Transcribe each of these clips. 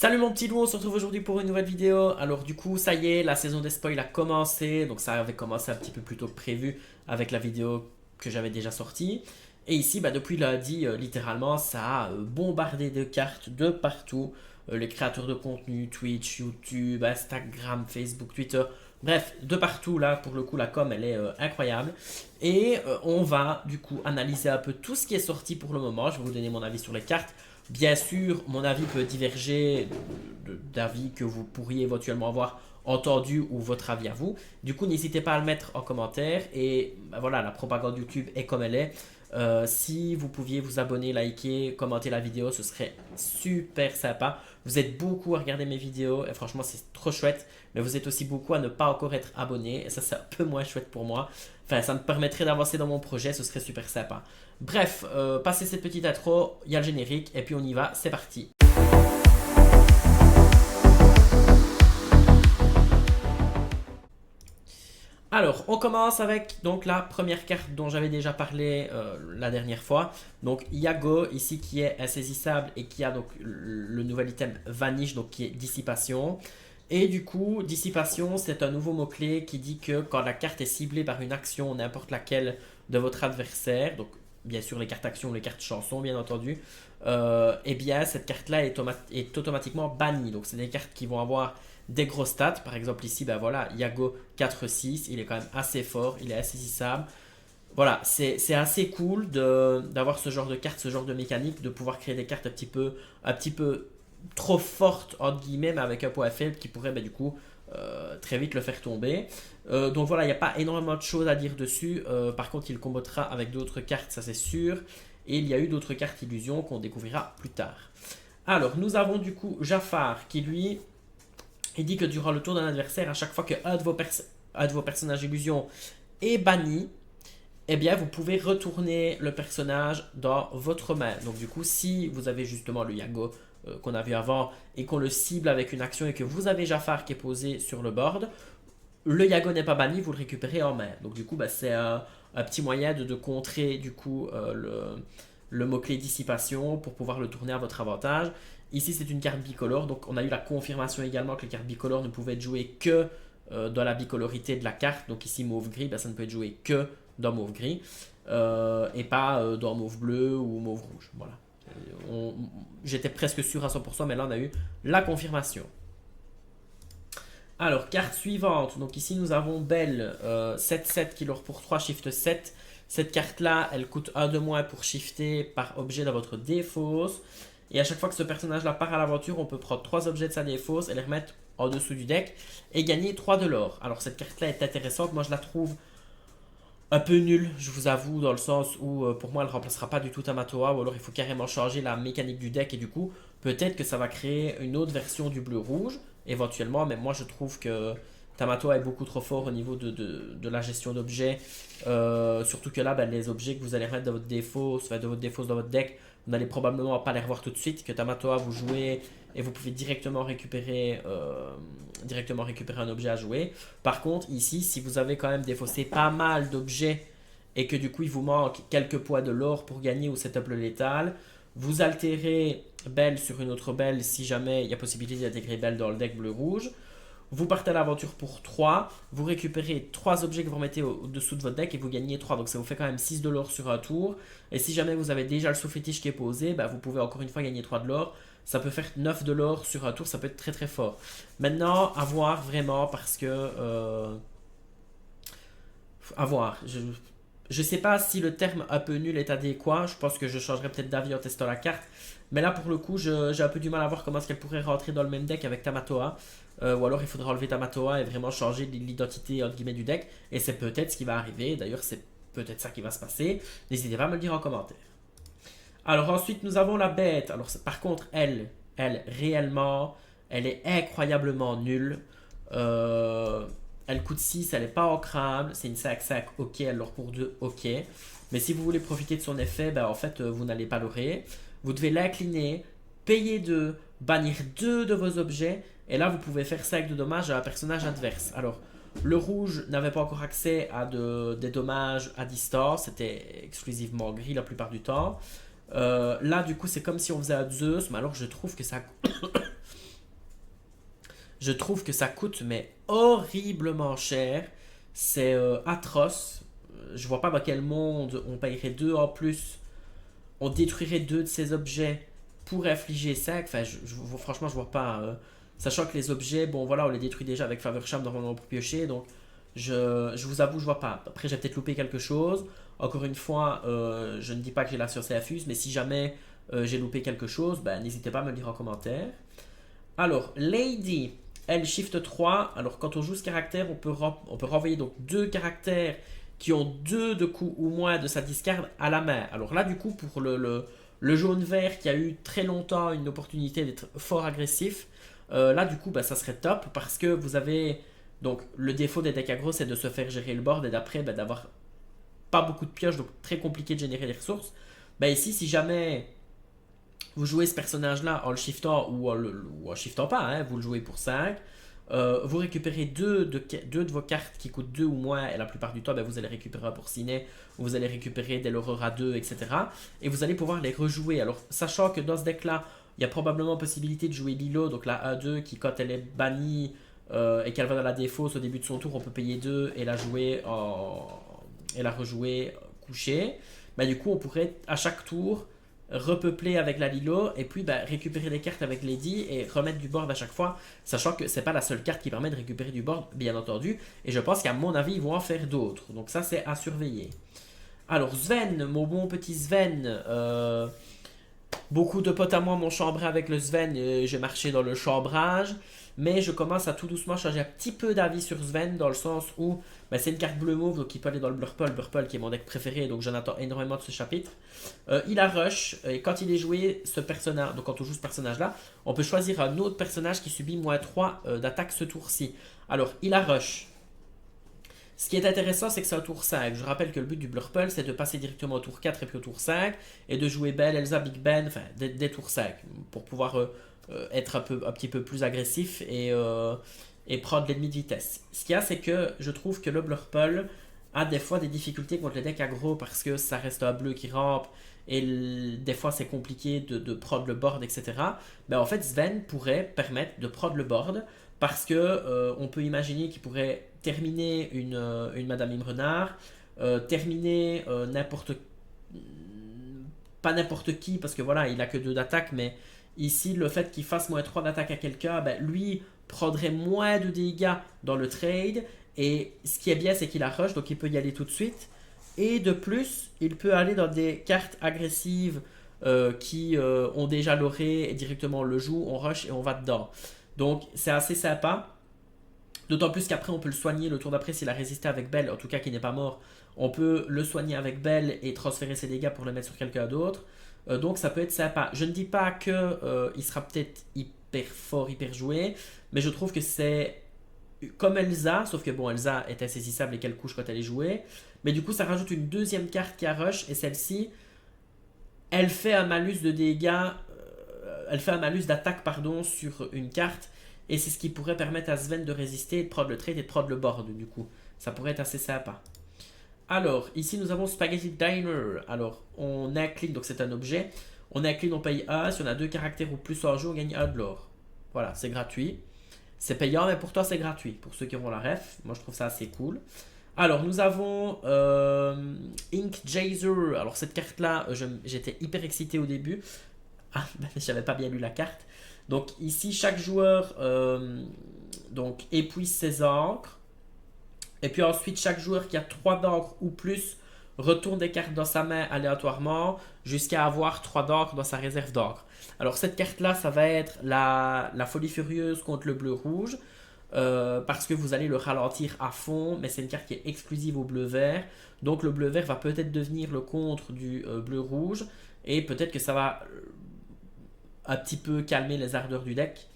Salut mon petit loup, on se retrouve aujourd'hui pour une nouvelle vidéo. Alors du coup, ça y est, la saison des spoils a commencé. Donc ça avait commencé un petit peu plus tôt que prévu avec la vidéo que j'avais déjà sortie. Et ici, depuis lundi, littéralement, ça a bombardé de cartes de partout. Les créateurs de contenu, Twitch, YouTube, Instagram, Facebook, Twitter. Bref, de partout là, pour le coup, la com, elle est incroyable. Et on va du coup analyser un peu tout ce qui est sorti pour le moment. Je vais vous donner mon avis sur les cartes. Bien sûr, mon avis peut diverger d'avis que vous pourriez éventuellement avoir entendu ou votre avis à vous. Du coup, n'hésitez pas à le mettre en commentaire. Et voilà, la propagande YouTube est comme elle est. Si vous pouviez vous abonner, liker, commenter la vidéo, ce serait super sympa. Vous êtes beaucoup à regarder mes vidéos et franchement, c'est trop chouette. Mais vous êtes aussi beaucoup à ne pas encore être abonné. Et ça, c'est un peu moins chouette pour moi. Enfin, ça me permettrait d'avancer dans mon projet. Ce serait super sympa. Bref, passez cette petite intro, il y a le générique et puis on y va, c'est parti. Alors, on commence avec donc la première carte dont j'avais déjà parlé la dernière fois. Donc Yago ici qui est insaisissable et qui a donc le nouvel item Vanish, donc qui est Dissipation. Et du coup, Dissipation, c'est un nouveau mot-clé qui dit que quand la carte est ciblée par une action, n'importe laquelle de votre adversaire, donc bien sûr les cartes actions, les cartes chansons bien entendu, eh bien cette carte-là est automatiquement bannie. Donc c'est des cartes qui vont avoir des gros stats. Par exemple ici, ben voilà, Yago 4-6, il est quand même assez fort, il est insaisissable. Voilà, c'est assez cool d'avoir ce genre de cartes, ce genre de mécanique, de pouvoir créer des cartes un petit peu trop fortes, entre guillemets, mais avec un poids faible qui pourrait du coup très vite le faire tomber. Donc voilà, il n'y a pas énormément de choses à dire dessus. Par contre, il combattera avec d'autres cartes, ça c'est sûr. Et il y a eu d'autres cartes illusions qu'on découvrira plus tard. Alors, nous avons du coup Jafar qui lui, il dit que durant le tour d'un adversaire, à chaque fois qu'un de vos personnages illusions est banni, eh bien, vous pouvez retourner le personnage dans votre main. Donc, du coup, si vous avez justement le Yago qu'on a vu avant et qu'on le cible avec une action et que vous avez Jafar qui est posé sur le board, le Yago n'est pas banni, vous le récupérez en main. Donc, du coup, c'est un petit moyen de contrer du coup le mot-clé dissipation pour pouvoir le tourner à votre avantage. Ici, c'est une carte bicolore, donc on a eu la confirmation également que les cartes bicolores ne pouvaient être jouées que dans la bicolorité de la carte. Donc ici, mauve-gris, ça ne peut être joué que dans mauve-gris et pas dans mauve-bleu ou mauve-rouge. Voilà. J'étais presque sûr à 100%, mais là, on a eu la confirmation. Alors, carte suivante. Donc ici, nous avons Belle, 7-7 qui leur pour 3 shift 7. Cette carte-là, elle coûte 1 de moins pour shifter par objet dans votre défausse. Et à chaque fois que ce personnage-là part à l'aventure, on peut prendre 3 objets de sa défausse et les remettre en dessous du deck et gagner 3 de l'or. Alors cette carte-là est intéressante, moi je la trouve un peu nulle, je vous avoue, dans le sens où pour moi elle ne remplacera pas du tout Tamatoa, ou alors il faut carrément changer la mécanique du deck et du coup peut-être que ça va créer une autre version du bleu-rouge, éventuellement, mais moi je trouve que Tamatoa est beaucoup trop fort au niveau de la gestion d'objets, surtout que là les objets que vous allez remettre dans votre défausse, enfin, de votre défausse dans votre deck, vous n'allez probablement pas les revoir tout de suite, que Tamatoa vous jouez et vous pouvez directement récupérer un objet à jouer. Par contre, ici, si vous avez quand même défaussé pas mal d'objets et que du coup il vous manque quelques points de l'or pour gagner ou setup le létal, vous altérez Belle sur une autre Belle si jamais il y a possibilité d'intégrer Belle dans le deck bleu-rouge. Vous partez à l'aventure pour 3, vous récupérez 3 objets que vous remettez au-dessous de votre deck et vous gagnez 3. Donc ça vous fait quand même 6 de l'or sur un tour. Et si jamais vous avez déjà le sous-fétiche qui est posé, vous pouvez encore une fois gagner 3 de l'or. Ça peut faire 9 de l'or sur un tour, ça peut être très très fort. Maintenant, à voir vraiment parce que... à voir. Je sais pas si le terme un peu nul est adéquat. Je pense que je changerai peut-être d'avis en testant la carte. Mais là, pour le coup, j'ai un peu du mal à voir comment est-ce qu'elle pourrait rentrer dans le même deck avec Tamatoa. Ou alors, il faudra enlever Tamatoa et vraiment changer l'identité entre guillemets du deck. Et c'est peut-être ce qui va arriver. D'ailleurs, c'est peut-être ça qui va se passer. N'hésitez pas à me le dire en commentaire. Alors ensuite, nous avons la bête. Alors par contre, réellement, elle est incroyablement nulle. Elle coûte 6, elle n'est pas ancrable. C'est une 5-5, ok. Elle leur pour 2, ok. Mais si vous voulez profiter de son effet, en fait, vous n'allez pas l'aurer. Vous devez l'incliner, payer 2, bannir 2 de vos objets. Et là, vous pouvez faire 5 de dommages à un personnage adverse. Alors, le rouge n'avait pas encore accès à des dommages à distance. C'était exclusivement gris la plupart du temps. Là, du coup, c'est comme si on faisait un Zeus, mais alors je trouve que ça, Je trouve que ça coûte mais horriblement cher. C'est atroce. Je vois pas dans quel monde on payerait 2 en plus. On détruirait 2 de ces objets pour infliger 5. Enfin, franchement, je vois pas. Sachant que les objets, bon voilà, on les détruit déjà avec Faversham normalement pour piocher. Donc, je vous avoue, je vois pas. Après, j'ai peut-être loupé quelque chose. Encore une fois, je ne dis pas que j'ai la science infuse, mais si jamais j'ai loupé quelque chose, ben, n'hésitez pas à me le dire en commentaire. Alors, Lady, elle shift 3. Alors, quand on joue ce caractère, on peut renvoyer donc 2 caractères qui ont 2 de coups ou moins de sa discard à la main. Alors là, du coup, pour le jaune-vert qui a eu très longtemps une opportunité d'être fort agressif, là, du coup, bah, ça serait top parce que vous avez. Donc, le défaut des decks aggro, c'est de se faire gérer le board et d'après, bah, d'avoir pas beaucoup de pioches, donc très compliqué de générer des ressources. Bah, ici, si jamais vous jouez ce personnage-là en le shiftant ou en shiftant pas, hein, vous le jouez pour 5. Vous récupérez 2 de vos cartes qui coûtent 2 ou moins, et la plupart du temps, ben, vous allez récupérer un Porcinet, ou vous allez récupérer des L'aurora 2, etc. Et vous allez pouvoir les rejouer. Alors, sachant que dans ce deck-là, il y a probablement possibilité de jouer Lilo, donc la A2, qui quand elle est bannie et qu'elle va dans la défausse au début de son tour, on peut payer 2 et la jouer et la rejouer couchée. Ben, du coup, on pourrait à chaque tour repeupler avec la Lilo et puis bah, récupérer des cartes avec Lady et remettre du board à chaque fois, sachant que c'est pas la seule carte qui permet de récupérer du board, bien entendu, et je pense qu'à mon avis, ils vont en faire d'autres. Donc ça, c'est à surveiller. Alors Sven, mon bon petit Sven, beaucoup de potes à moi m'ont chambré avec le Sven, j'ai marché dans le chambrage, mais je commence à tout doucement changer un petit peu d'avis sur Sven, dans le sens où bah, c'est une carte bleu mauve, donc il peut aller dans le Blurple qui est mon deck préféré, donc j'en attends énormément de ce chapitre. Il a Rush, et quand il est joué, ce personnage, donc quand on joue ce personnage-là, on peut choisir un autre personnage qui subit -3 d'attaque ce tour-ci. Alors, il a Rush. Ce qui est intéressant, c'est que c'est un tour 5. Je rappelle que le but du Blurple, c'est de passer directement au tour 4 et puis au tour 5, et de jouer Belle, Elsa, Big Ben, enfin des tours 5, pour pouvoir être un petit peu plus agressif et prendre l'ennemi de vitesse. Ce qu'il y a, c'est que je trouve que le Blurple a des fois des difficultés contre les decks aggro parce que ça reste un bleu qui rampe et des fois c'est compliqué de prod le board, etc. Ben, en fait, Sven pourrait permettre de prod le board parce que on peut imaginer qu'il pourrait terminer une Madame Imrenard, terminer pas n'importe qui parce que voilà, il a que 2 d'attaque, mais ici le fait qu'il fasse -3 d'attaque à quelqu'un, ben, lui prendrait moins de dégâts dans le trade. Et ce qui est bien, c'est qu'il a rush, donc il peut y aller tout de suite. Et de plus, il peut aller dans des cartes agressives qui ont déjà l'oré et directement on le joue, on rush et on va dedans. Donc c'est assez sympa. D'autant plus qu'après on peut le soigner le tour d'après s'il a résisté avec Belle, en tout cas qu'il n'est pas mort. On peut le soigner avec Belle et transférer ses dégâts pour le mettre sur quelqu'un d'autre. Donc ça peut être sympa. Je ne dis pas que il sera peut-être hyper fort, hyper joué, mais je trouve que c'est comme Elsa, sauf que bon, Elsa est insaisissable et qu'elle couche quand elle est jouée. Mais du coup, ça rajoute une deuxième carte qui a rush, et celle-ci, elle fait un malus de dégâts, elle fait un malus d'attaque, pardon, sur une carte, et c'est ce qui pourrait permettre à Sven de résister, de prendre le trade et de prendre le board, du coup. Ça pourrait être assez sympa. Alors, ici, nous avons Spaghetti Diner. Alors, on incline, donc c'est un objet. On incline, on paye 1. Si on a 2 caractères ou plus en jeu, on gagne 1 de l'or. Voilà, c'est gratuit. C'est payant, mais pour toi, c'est gratuit. Pour ceux qui auront la ref, moi je trouve ça assez cool. Alors, nous avons Ink Jazer. Alors, cette carte-là, j'étais hyper excité au début. Ah, j'avais pas bien lu la carte. Donc, ici, chaque joueur donc, épuise ses encres. Et puis ensuite, chaque joueur qui a 3 d'encre ou plus retourne des cartes dans sa main aléatoirement jusqu'à avoir 3 d'encre dans sa réserve d'encre. Alors cette carte-là, ça va être la folie furieuse contre le bleu-rouge. Parce que vous allez le ralentir à fond, mais c'est une carte qui est exclusive au bleu-vert. Donc le bleu-vert va peut-être devenir le contre du bleu-rouge. Et peut-être que ça va un petit peu calmer les ardeurs du deck.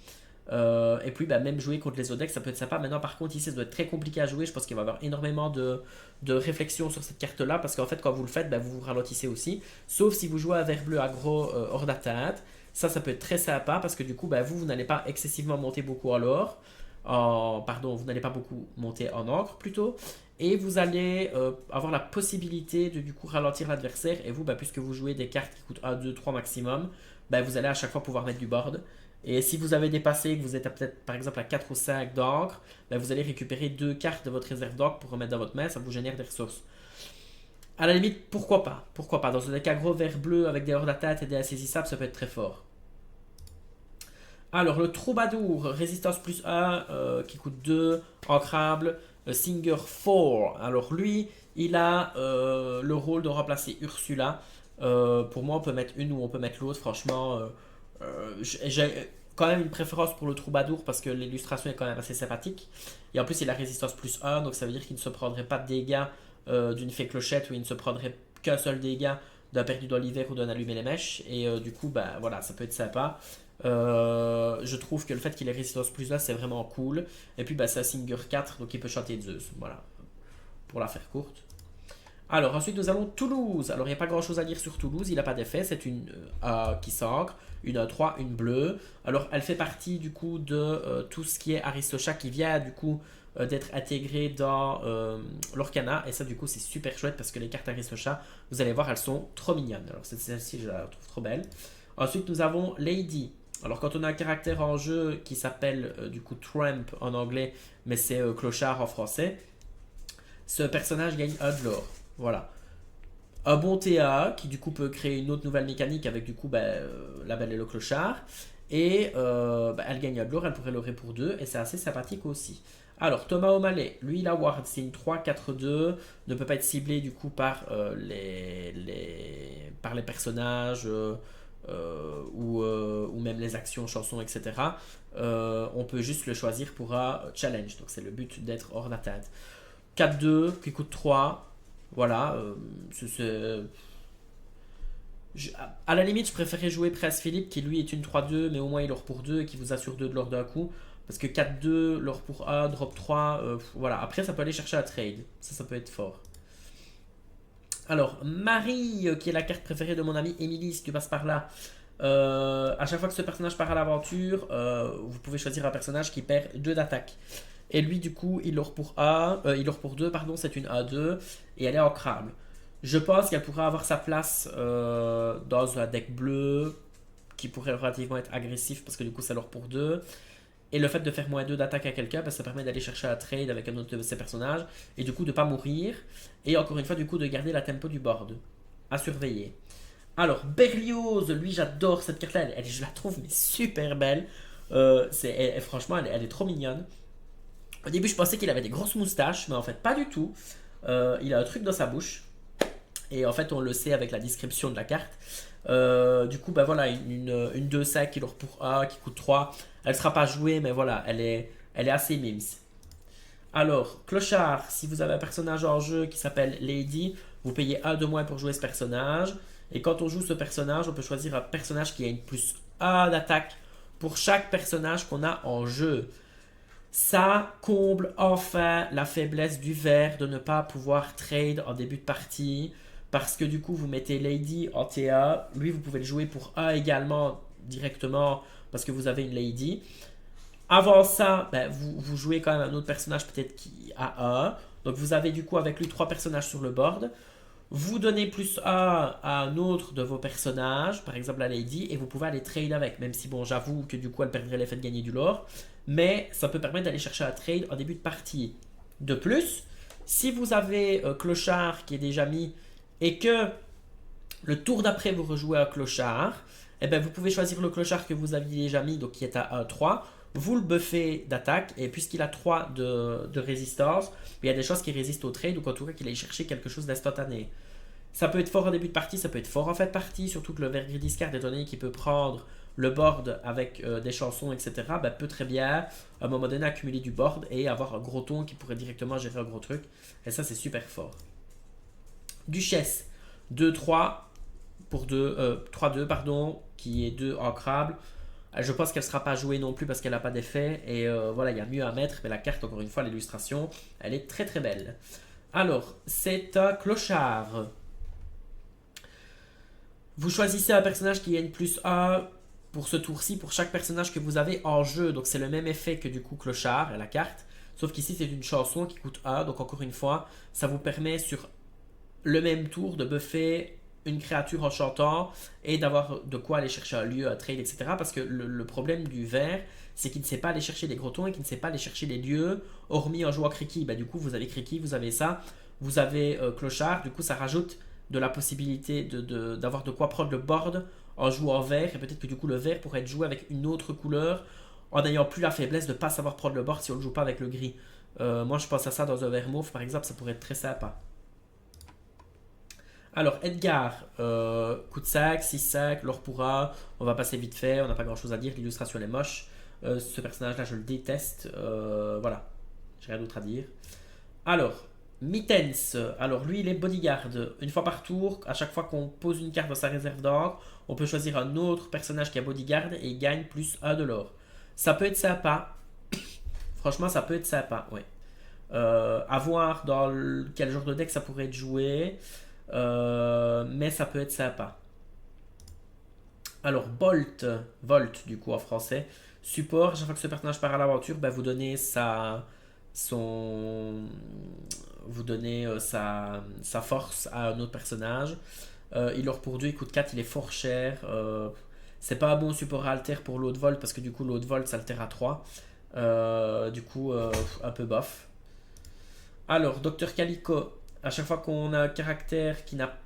Et puis bah, même jouer contre les autres decks, ça peut être sympa. Maintenant par contre ici ça doit être très compliqué à jouer. Je pense qu'il va y avoir énormément de réflexion sur cette carte là, parce qu'en fait quand vous le faites, bah, vous vous ralentissez aussi. Sauf si vous jouez à vert bleu aggro hors d'atteinte. Ça peut être très sympa parce que du coup bah, vous n'allez pas excessivement monter beaucoup en l'or. Pardon, vous n'allez pas beaucoup monter en encre plutôt. Et vous allez avoir la possibilité de du coup ralentir l'adversaire. Et vous, bah, puisque vous jouez des cartes qui coûtent 1, 2, 3 maximum, bah, vous allez à chaque fois pouvoir mettre du board. Et si vous avez dépassé, que vous êtes peut-être par exemple à 4 ou 5 d'encre, ben, vous allez récupérer 2 cartes de votre réserve d'encre pour remettre dans votre main, ça vous génère des ressources. À la limite, pourquoi pas? Pourquoi pas? Dans un deck aggro vert bleu avec des hors d'attaque et des insaisissables, ça peut être très fort. Alors, le troubadour, résistance plus 1, qui coûte 2, ancrable, Singer 4. Alors, lui, il a le rôle de remplacer Ursula. Pour moi, on peut mettre une ou on peut mettre l'autre. Franchement, j'ai quand même une préférence pour le troubadour parce que l'illustration est quand même assez sympathique. Et en plus, il a résistance plus 1, donc ça veut dire qu'il ne se prendrait pas de dégâts d'une fée clochette ou il ne se prendrait qu'un seul dégât d'un perdu dans l'hiver ou d'un allumé les mèches. Et du coup, bah voilà, ça peut être sympa. Je trouve que le fait qu'il ait résistance plus 1, c'est vraiment cool. Et puis, bah, c'est un Singer 4, donc il peut chanter Zeus. Voilà, pour la faire courte. Alors, ensuite, nous avons Toulouse. Alors, il n'y a pas grand chose à dire sur Toulouse, il n'a pas d'effet. C'est une A qui s'ancre, une A3, une bleue. Alors, elle fait partie du coup de tout ce qui est Aristocha qui vient du coup d'être intégré dans l'Orcana. Et ça, du coup, c'est super chouette parce que les cartes Aristocha, vous allez voir, elles sont trop mignonnes. Alors, celle-ci, je la trouve trop belle. Ensuite, nous avons Lady. Alors, quand on a un caractère en jeu qui s'appelle du coup Tramp en anglais, mais c'est clochard en français, ce personnage gagne 1 de l'or. Voilà. Un bon TA qui du coup peut créer une autre nouvelle mécanique avec du coup la belle et le clochard. Et elle gagne un de l'or, elle pourrait l'orer pour 2 et c'est assez sympathique aussi. Alors Thomas O'Malley, lui il a Ward, c'est une 3-4-2, ne peut pas être ciblé du coup par, par les personnages ou même les actions, chansons, etc. On peut juste le choisir pour un challenge, donc c'est le but d'être hors d'atteinte. 4-2 qui coûte 3. Voilà. À la limite, je préférais jouer Presse Philippe qui lui est une 3-2, mais au moins il l'or pour 2 et qui vous assure 2 de l'or d'un coup. Parce que 4-2, l'or pour 1, drop 3, voilà. Après, ça peut aller chercher un trade. Ça peut être fort. Alors, Marie, qui est la carte préférée de mon ami Emily, si tu passes par là. À chaque fois que ce personnage part à l'aventure, vous pouvez choisir un personnage qui perd 2 d'attaque. Et lui, du coup, il l'or pour pour 2, pardon, c'est une A2 et elle est ancrable. Je pense qu'elle pourrait avoir sa place dans un deck bleu qui pourrait relativement être agressif parce que du coup, ça l'or pour 2. Et le fait de faire moins 2 d'attaque à quelqu'un, ça permet d'aller chercher un trade avec un autre de ses personnages et du coup de ne pas mourir. Et encore une fois, du coup, de garder la tempo du board. À surveiller. Alors, Berlioz, lui, j'adore cette carte-là. Je la trouve mais super belle. Franchement, elle est trop mignonne. Au début, je pensais qu'il avait des grosses moustaches, mais en fait, pas du tout. Il a un truc dans sa bouche. Et en fait, on le sait avec la description de la carte. Du coup, bah voilà, une 2-5 qui leur pour A, qui coûte 3. Elle ne sera pas jouée, mais voilà, elle est assez mims. Alors, Clochard, si vous avez un personnage en jeu qui s'appelle Lady, vous payez 1 de moins pour jouer ce personnage. Et quand on joue ce personnage, on peut choisir un personnage qui a une plus 1 d'attaque pour chaque personnage qu'on a en jeu. Ça comble enfin la faiblesse du vert de ne pas pouvoir trade en début de partie. Parce que du coup, vous mettez Lady en TA. Lui, vous pouvez le jouer pour A également directement parce que vous avez une Lady. Avant ça, vous jouez quand même un autre personnage peut-être qui a A. Donc vous avez du coup avec lui 3 personnages sur le board. Vous donnez plus A à un autre de vos personnages, par exemple la Lady, et vous pouvez aller trade avec. Même si, bon, j'avoue que du coup, elle perdrait l'effet de gagner du lore. Mais ça peut permettre d'aller chercher un trade en début de partie. De plus, si vous avez Clochard qui est déjà mis et que le tour d'après vous rejouez à Clochard, eh ben, vous pouvez choisir le Clochard que vous aviez déjà mis, donc qui est à 1-3. Vous le buffez d'attaque, et puisqu'il a 3 de résistance, il y a des chances qu'il résiste au trade, ou en tout cas qu'il aille chercher quelque chose d'instantané. Ça peut être fort en début de partie, ça peut être fort en fin de partie, surtout que le vert gris discard, étant donné qu'il peut prendre le board avec des chansons, etc., peut très bien, à un moment donné, accumuler du board et avoir un gros ton qui pourrait directement gérer un gros truc. Et ça, c'est super fort. Duchesse, 2-3 pour 3-2, pardon, qui est 2 ancrable. Je pense qu'elle ne sera pas jouée non plus parce qu'elle n'a pas d'effet. Et voilà, il y a mieux à mettre. Mais la carte, encore une fois, l'illustration, elle est très très belle. Alors, c'est un clochard. Vous choisissez un personnage qui gagne plus 1 pour ce tour-ci pour chaque personnage que vous avez en jeu. Donc c'est le même effet que du coup clochard et la carte. Sauf qu'ici c'est une chanson qui coûte 1. Donc encore une fois, ça vous permet sur le même tour de buffer une créature en chantant et d'avoir de quoi aller chercher un lieu, un trade, etc. Parce que le problème du vert, c'est qu'il ne sait pas aller chercher les grotons et qu'il ne sait pas aller chercher les lieux, hormis en jouant Kriki. Bah, du coup, vous avez Kriki, vous avez ça, vous avez Clochard, du coup, ça rajoute de la possibilité d'avoir de quoi prendre le board en jouant vert, et peut-être que du coup, le vert pourrait être joué avec une autre couleur en n'ayant plus la faiblesse de ne pas savoir prendre le board si on ne le joue pas avec le gris. Moi, je pense à ça dans un vert mauve, par exemple, ça pourrait être très sympa. Alors, Edgar, coup de sac, 6-5, l'or pourra, on va passer vite fait, on n'a pas grand chose à dire, l'illustration elle est moche. Ce personnage-là, je le déteste. Voilà, j'ai rien d'autre à dire. Alors, Mittens, alors lui il est bodyguard. Une fois par tour, à chaque fois qu'on pose une carte dans sa réserve d'or, on peut choisir un autre personnage qui est bodyguard et il gagne plus 1 de l'or. Ça peut être sympa, franchement ça peut être sympa, ouais. À voir dans quel genre de deck ça pourrait être joué. Mais ça peut être sympa. Alors, Volt du coup en français. Support, à chaque fois que ce personnage part à l'aventure, ben, vous donnez son, vous donnez sa force à un autre personnage. Il leur pour 2, il coûte 4, il est fort cher. C'est pas un bon support à alter pour l'autre Volt parce que du coup l'autre Volt s'altère à 3. Du coup, un peu bof. Alors, Docteur Calico, à chaque fois qu'on a un caractère qui n'a.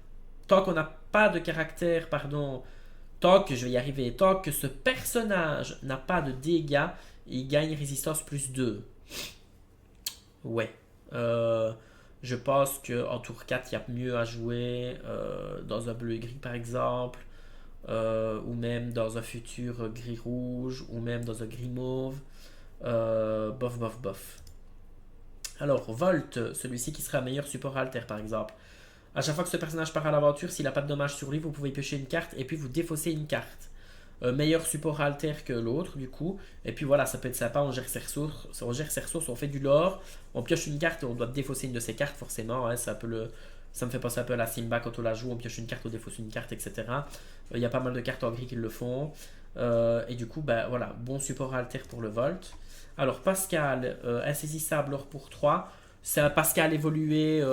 Tant qu'on n'a pas de caractère, pardon, tant que je vais y arriver, tant que ce personnage n'a pas de dégâts, il gagne résistance plus 2. Ouais. Je pense qu'en tour 4, il y a mieux à jouer dans un bleu et gris par exemple, ou même dans un futur gris-rouge, ou même dans un gris-mauve. Bof, bof, bof. Alors, Volt, celui-ci qui serait un meilleur support alter par exemple. À chaque fois que ce personnage part à l'aventure, s'il n'a pas de dommages sur lui, vous pouvez piocher une carte et puis vous défaussez une carte. Meilleur support alter que l'autre du coup. Et puis voilà, ça peut être sympa, on gère ses ressources, on fait du lore, on pioche une carte et on doit défausser une de ces cartes forcément. Hein, ça me fait penser un peu à la Simba quand on la joue, on pioche une carte, on défausse une carte, etc. Il y a pas mal de cartes en gris qui le font. Et du coup, ben, voilà, bon support alter pour le Volt. Alors Pascal, insaisissable or pour 3. C'est un Pascal évolué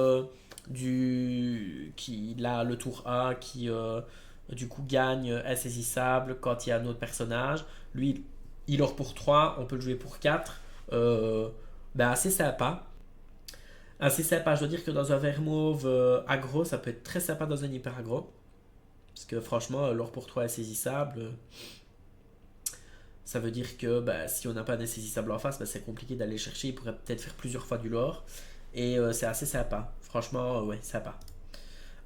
qui a le tour A qui du coup gagne insaisissable quand il y a un autre personnage. Lui, il or pour 3, on peut le jouer pour 4. Ben assez sympa. Assez sympa, je dois dire que dans un vert mauve aggro, ça peut être très sympa dans un hyper aggro. Parce que franchement, l'or pour 3 insaisissable, ça veut dire que bah, si on n'a pas d'insaisissable en face, bah, c'est compliqué d'aller chercher. Il pourrait peut-être faire plusieurs fois du lore. Et c'est assez sympa. Franchement, ouais, sympa.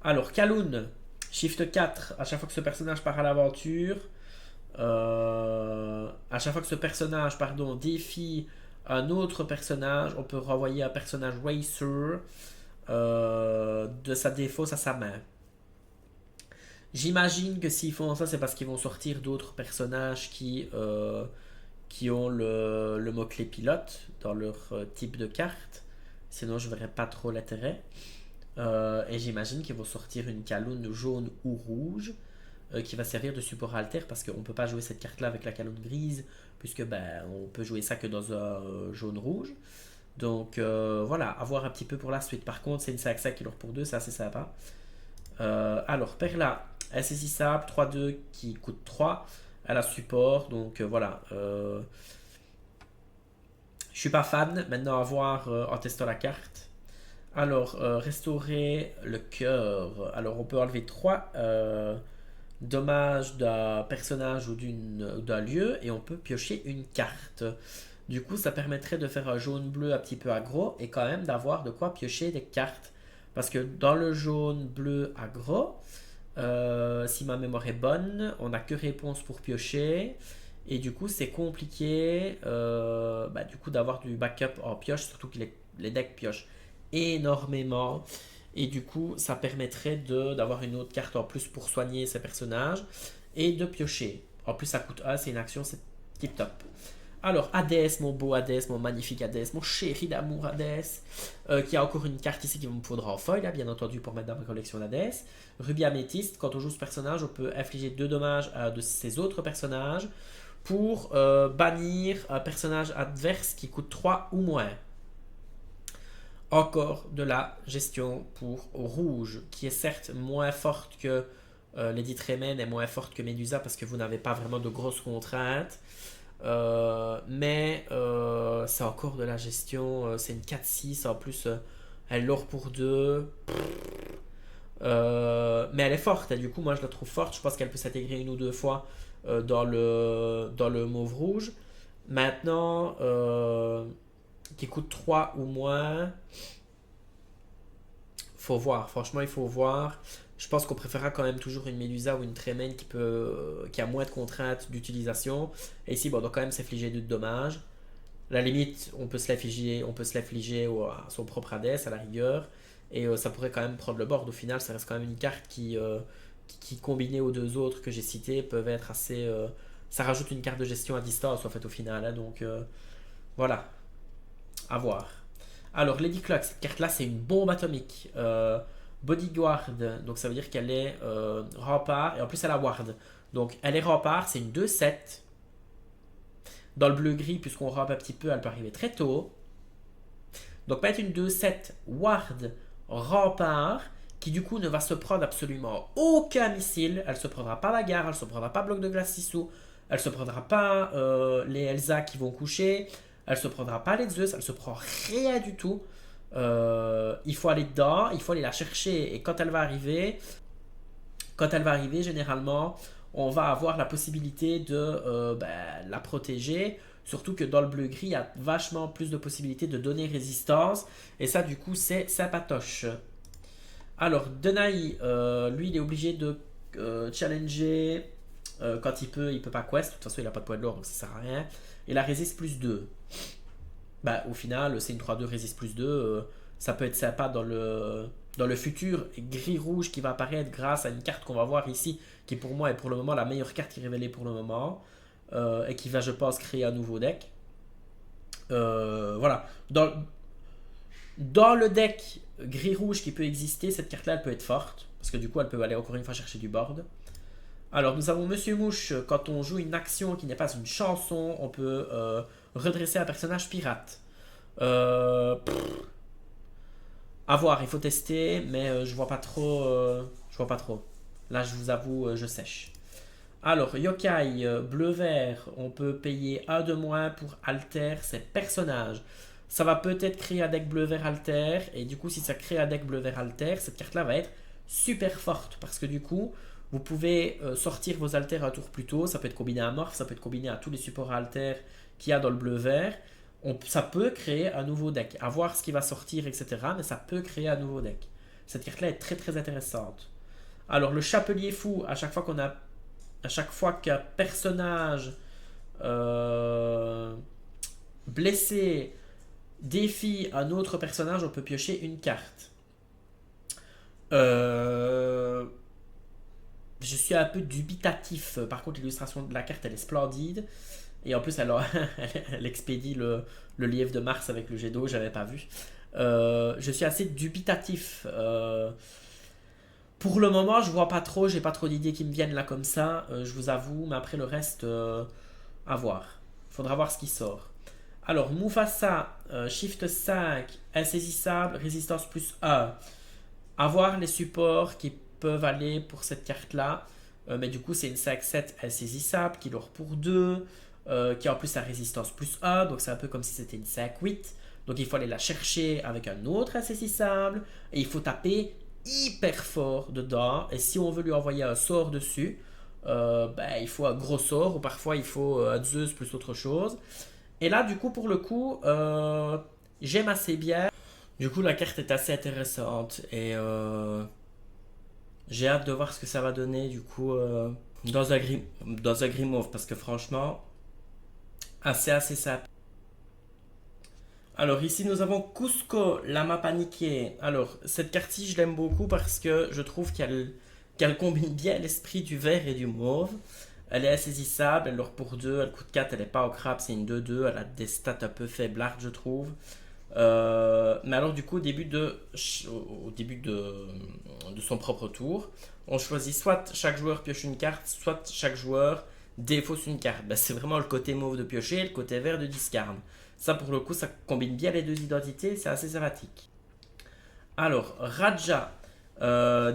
Alors, Kaloun, Shift 4. À chaque fois que ce personnage part à l'aventure, à chaque fois que ce personnage pardon, défie un autre personnage, on peut renvoyer un personnage Racer de sa défausse à sa main. J'imagine que s'ils font ça, c'est parce qu'ils vont sortir d'autres personnages qui ont le mot-clé pilote dans leur type de carte. Sinon, je verrais pas trop l'intérêt. Et j'imagine qu'ils vont sortir une Kaloun jaune ou rouge qui va servir de support alter parce qu'on ne peut pas jouer cette carte-là avec la Kaloun grise puisque ben, on peut jouer ça que dans un jaune-rouge. Donc voilà, à voir un petit peu pour la suite. Par contre, c'est une 5-5 qui leur pour 2, c'est assez sympa. Alors, Perla, insaisissable, 3-2 qui coûte 3. Elle a support, donc voilà. Je suis pas fan, maintenant à voir en testant la carte. Alors, restaurer le cœur. Alors, on peut enlever 3 dommages d'un personnage ou d'un lieu et on peut piocher une carte. Du coup, ça permettrait de faire un jaune-bleu un petit peu aggro et quand même d'avoir de quoi piocher des cartes. Parce que dans le jaune-bleu aggro, si ma mémoire est bonne, on n'a que réponse pour piocher. Et du coup, c'est compliqué bah, du coup, d'avoir du backup en pioche, surtout que les decks piochent énormément. Et du coup, ça permettrait d'avoir une autre carte en plus pour soigner ces personnages et de piocher. En plus, ça coûte 1, c'est une action, c'est tip top. Alors, Hadès, mon beau Hadès, mon magnifique Hadès, mon chéri d'amour Hadès, qui a encore une carte ici qu'il me faudra en foil, là, bien entendu, pour mettre dans ma collection d'Hadès. Rubis améthyste, quand on joue ce personnage, on peut infliger 2 dommages à de ses autres personnages pour bannir un personnage adverse qui coûte 3 ou moins. Encore de la gestion pour rouge, qui est certes moins forte que Lady Tremaine est moins forte que Medusa parce que vous n'avez pas vraiment de grosses contraintes. Mais c'est encore de la gestion. C'est une 4-6. En plus, elle l'or pour 2. Mais elle est forte. Et du coup, moi, je la trouve forte. Je pense qu'elle peut s'intégrer une ou deux fois dans le mauve rouge. Maintenant, qui coûte 3 ou moins. Faut voir. Franchement, il faut voir. Je pense qu'on préférera quand même toujours une Médusa ou une Tremaine qui a moins de contraintes d'utilisation. Et ici, bon, on doit quand même s'affliger de dommages. À la limite, on peut se l'affliger à son propre Hadès, à la rigueur. Et ça pourrait quand même prendre le board. Au final, ça reste quand même une carte qui combinée aux deux autres que j'ai citées, peuvent être assez. Ça rajoute une carte de gestion à distance, en fait, au final, hein. Donc, voilà, à voir. Alors, Lady Clock, cette carte-là, c'est une bombe atomique. Bodyguard, donc ça veut dire qu'elle est rempart, et en plus, elle a ward. Donc, elle est rempart, c'est une 2-7. Dans le bleu-gris, puisqu'on rampe un petit peu, elle peut arriver très tôt. Donc, peut être une 2-7 ward rempart, qui du coup ne va se prendre absolument aucun missile. Elle se prendra pas bagarre, elle se prendra pas bloc de glace Sissou, elle se prendra pas les Elsa qui vont coucher, elle se prendra pas les Zeus, elle se prend rien du tout. Il faut aller dedans, il faut aller la chercher, et quand elle va arriver, généralement, on va avoir la possibilité de la protéger. Surtout que dans le bleu-gris, il y a vachement plus de possibilités de donner résistance. Et ça, du coup, c'est sympatoche. Alors, Denai, lui, il est obligé de challenger quand il peut pas quest. De toute façon, il a pas de poids de l'or, donc ça sert à rien. Et la résiste plus 2. Bah, au final, c'est une 3-2 résiste plus 2. Ça peut être sympa dans le futur gris-rouge qui va apparaître grâce à une carte qu'on va voir ici, qui pour moi est pour le moment la meilleure carte qui est révélée pour le moment. Et qui va, je pense, créer un nouveau deck. Voilà. Dans le deck gris-rouge qui peut exister, cette carte-là, elle peut être forte. Parce que du coup, elle peut aller encore une fois chercher du board. Alors, nous avons Monsieur Mouche. Quand on joue une action qui n'est pas une chanson, on peut redresser un personnage pirate. À voir, il faut tester, mais je vois pas trop. Je vois pas trop. Là, je vous avoue, je sèche. Alors, Yokai, bleu-vert, on peut payer un de moins pour alter ses personnages. Ça va peut-être créer un deck bleu-vert alter, et du coup, si ça crée un deck bleu-vert alter, cette carte-là va être super forte, parce que du coup, vous pouvez sortir vos alters un tour plus tôt, ça peut être combiné à Morph, ça peut être combiné à tous les supports alter qu'il y a dans le bleu-vert. Ça peut créer un nouveau deck, à voir ce qui va sortir, etc., mais ça peut créer un nouveau deck. Cette carte-là est très très intéressante. Alors, le Chapelier Fou, à chaque fois qu'un personnage blessé défie un autre personnage, on peut piocher une carte. Je suis un peu dubitatif. Par contre, l'illustration de la carte, elle est splendide. Et en plus, elle expédie le lièvre de Mars avec le jet d'eau, j'avais pas vu. Je suis assez dubitatif. Pour le moment, je vois pas trop, j'ai pas trop d'idées qui me viennent là comme ça, je vous avoue, mais après le reste, à voir. Faudra voir ce qui sort. Alors, Mufasa, Shift 5, insaisissable, résistance plus 1. À voir les supports qui peuvent aller pour cette carte-là. Mais du coup, c'est une 5-7 insaisissable qui leur pour 2, qui a en plus la résistance plus 1, donc c'est un peu comme si c'était une 5-8. Donc il faut aller la chercher avec un autre insaisissable, et il faut taper hyper fort dedans, et si on veut lui envoyer un sort dessus, il faut un gros sort, ou parfois il faut un Zeus plus autre chose. Et là, du coup, pour le coup, j'aime assez bien. Du coup, la carte est assez intéressante, et j'ai hâte de voir ce que ça va donner, du coup, dans un gris mauve, parce que franchement, assez sympa. Alors ici nous avons Cusco, lama paniqué. Alors cette carte-ci je l'aime beaucoup parce que je trouve qu'elle combine bien l'esprit du vert et du mauve. Elle est insaisissable, elle leur pour 2, elle coûte 4, elle n'est pas au crabe, c'est une 2-2, elle a des stats un peu faiblardes je trouve. Mais alors du coup au début de son propre tour, on choisit soit chaque joueur pioche une carte, soit chaque joueur défausse une carte. Ben, c'est vraiment le côté mauve de piocher et le côté vert de discard. Ça, pour le coup, ça combine bien les deux identités, c'est assez sympathique. Alors, Raja,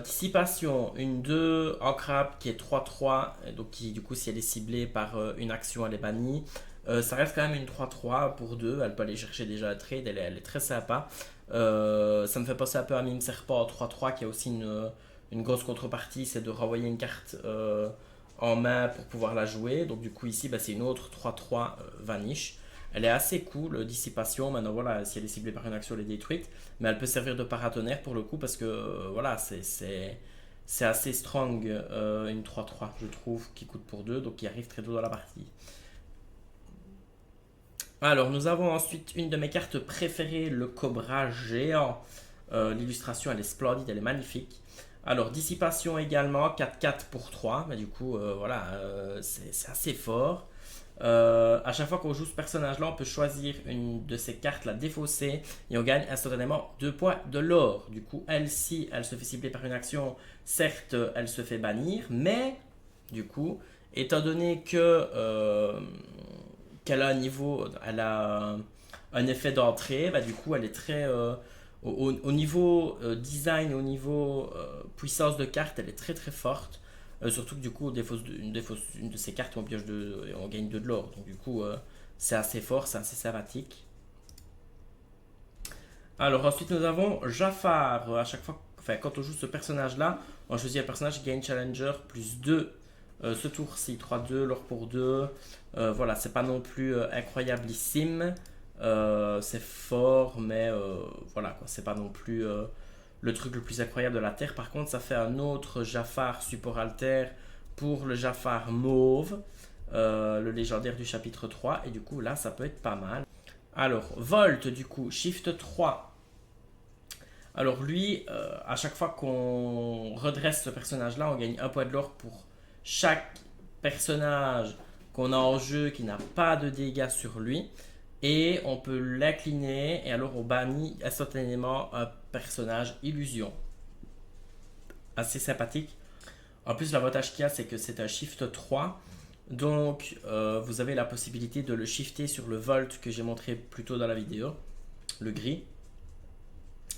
Dissipation, une 2 en crabe qui est 3-3, donc qui du coup si elle est ciblée par une action elle est bannie. Ça reste quand même une 3-3 pour 2, elle peut aller chercher déjà un trade, elle est très sympa. Ça me fait penser un peu à Mime Serpent en 3-3 qui a aussi une grosse contrepartie, c'est de renvoyer une carte en main pour pouvoir la jouer. Donc du coup ici bah, c'est une autre 3-3 Vanish. Elle est assez cool, Dissipation. Maintenant, voilà, si elle est ciblée par une action, elle est détruite. Mais elle peut servir de paratonnerre pour le coup parce que, voilà, c'est assez strong, une 3-3, je trouve, qui coûte pour 2, donc qui arrive très tôt dans la partie. Alors, nous avons ensuite une de mes cartes préférées, le Cobra géant. L'illustration, elle est splendide, elle est magnifique. Alors, Dissipation également, 4-4 pour 3. Mais du coup, voilà, c'est assez fort. À chaque fois qu'on joue ce personnage-là, on peut choisir une de ces cartes, la défausser, et on gagne instantanément 2 points de l'or. Du coup, elle, si elle se fait cibler par une action, certes, elle se fait bannir, mais du coup, étant donné que qu'elle a un niveau, elle a un effet d'entrée, bah, du coup, elle est très au niveau design, au niveau puissance de carte, elle est très très forte. Surtout que du coup, une de ces cartes, on pioche on gagne 2 de l'or. Donc du coup, c'est assez fort, c'est assez sympathique. Alors ensuite, nous avons Jafar. À chaque fois, enfin, quand on joue ce personnage-là, on choisit un personnage qui gagne Challenger plus 2. Ce tour-ci, 3-2, l'or pour 2. Voilà, c'est pas non plus incroyablissime. C'est fort, mais voilà, quoi, c'est pas non plus le truc le plus incroyable de la Terre. Par contre, ça fait un autre Jafar support alter pour le Jafar mauve, le légendaire du chapitre 3. Et du coup, là, ça peut être pas mal. Alors, Volt, du coup, Shift 3. Alors lui, à chaque fois qu'on redresse ce personnage-là, on gagne un point de l'or pour chaque personnage qu'on a en jeu qui n'a pas de dégâts sur lui. Et on peut l'incliner et alors on bannit instantanément un personnage illusion. Assez sympathique. En plus, l'avantage qu'il y a, c'est que c'est un shift 3. Donc, vous avez la possibilité de le shifter sur le volt que j'ai montré plus tôt dans la vidéo, le gris.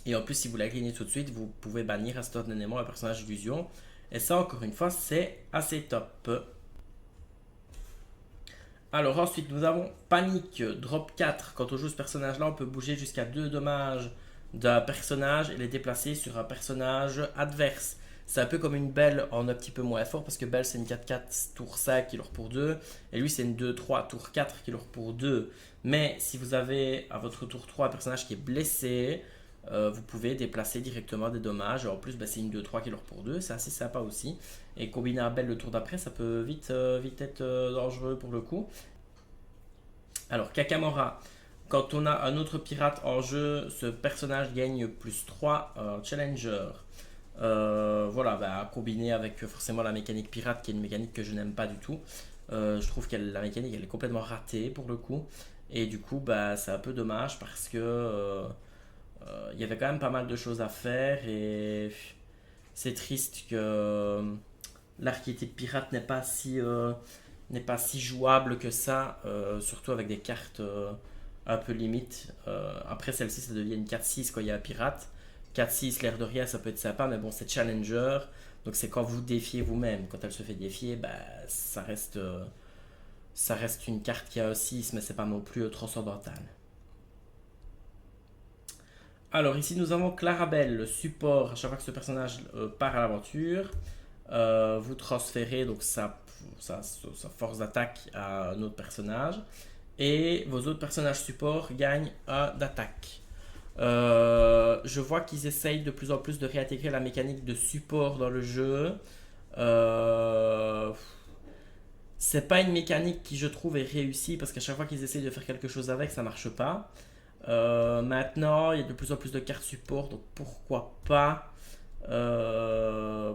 Et en plus, si vous l'inclinez tout de suite, vous pouvez bannir instantanément un personnage illusion. Et ça, encore une fois, c'est assez top. Alors ensuite, nous avons Panique, drop 4. Quand on joue ce personnage-là, on peut bouger jusqu'à 2 dommages d'un personnage et les déplacer sur un personnage adverse. C'est un peu comme une Belle en un petit peu moins fort parce que Belle c'est une 4-4 tour 5 qui leur pour 2 et lui c'est une 2-3 tour 4 qui leur pour 2. Mais si vous avez à votre tour 3 un personnage qui est blessé, vous pouvez déplacer directement des dommages. Et en plus, bah, c'est une 2-3 qui leur pour 2, c'est assez sympa aussi. Et combiner un Belle le tour d'après, ça peut vite, vite être dangereux pour le coup. Alors, Kakamora, quand on a un autre pirate en jeu, ce personnage gagne plus 3 Challenger. Voilà, bah, combiné avec forcément la mécanique pirate, qui est une mécanique que je n'aime pas du tout. Je trouve que la mécanique elle est complètement ratée pour le coup. Et du coup, bah, c'est un peu dommage parce que il y avait quand même pas mal de choses à faire et c'est triste que l'archétype pirate n'est pas si jouable que ça, surtout avec des cartes un peu limites. Après celle-ci, ça devient une 4-6 quand il y a un pirate. 4-6, l'air de rien, ça peut être sympa, mais bon, c'est challenger. Donc c'est quand vous défiez vous-même. Quand elle se fait défier, bah, ça reste une carte qui a un 6, mais c'est pas non plus transcendantal. Alors ici nous avons Clarabelle, le support. À chaque fois que ce personnage part à l'aventure, vous transférez donc sa force d'attaque à un autre personnage. Et vos autres personnages support gagnent un d'attaque. Je vois qu'ils essayent de plus en plus de réintégrer la mécanique de support dans le jeu. Euh, c'est pas une mécanique qui je trouve est réussie parce qu'à chaque fois qu'ils essayent de faire quelque chose avec, ça marche pas. Maintenant, il y a de plus en plus de cartes support, donc pourquoi pas. Je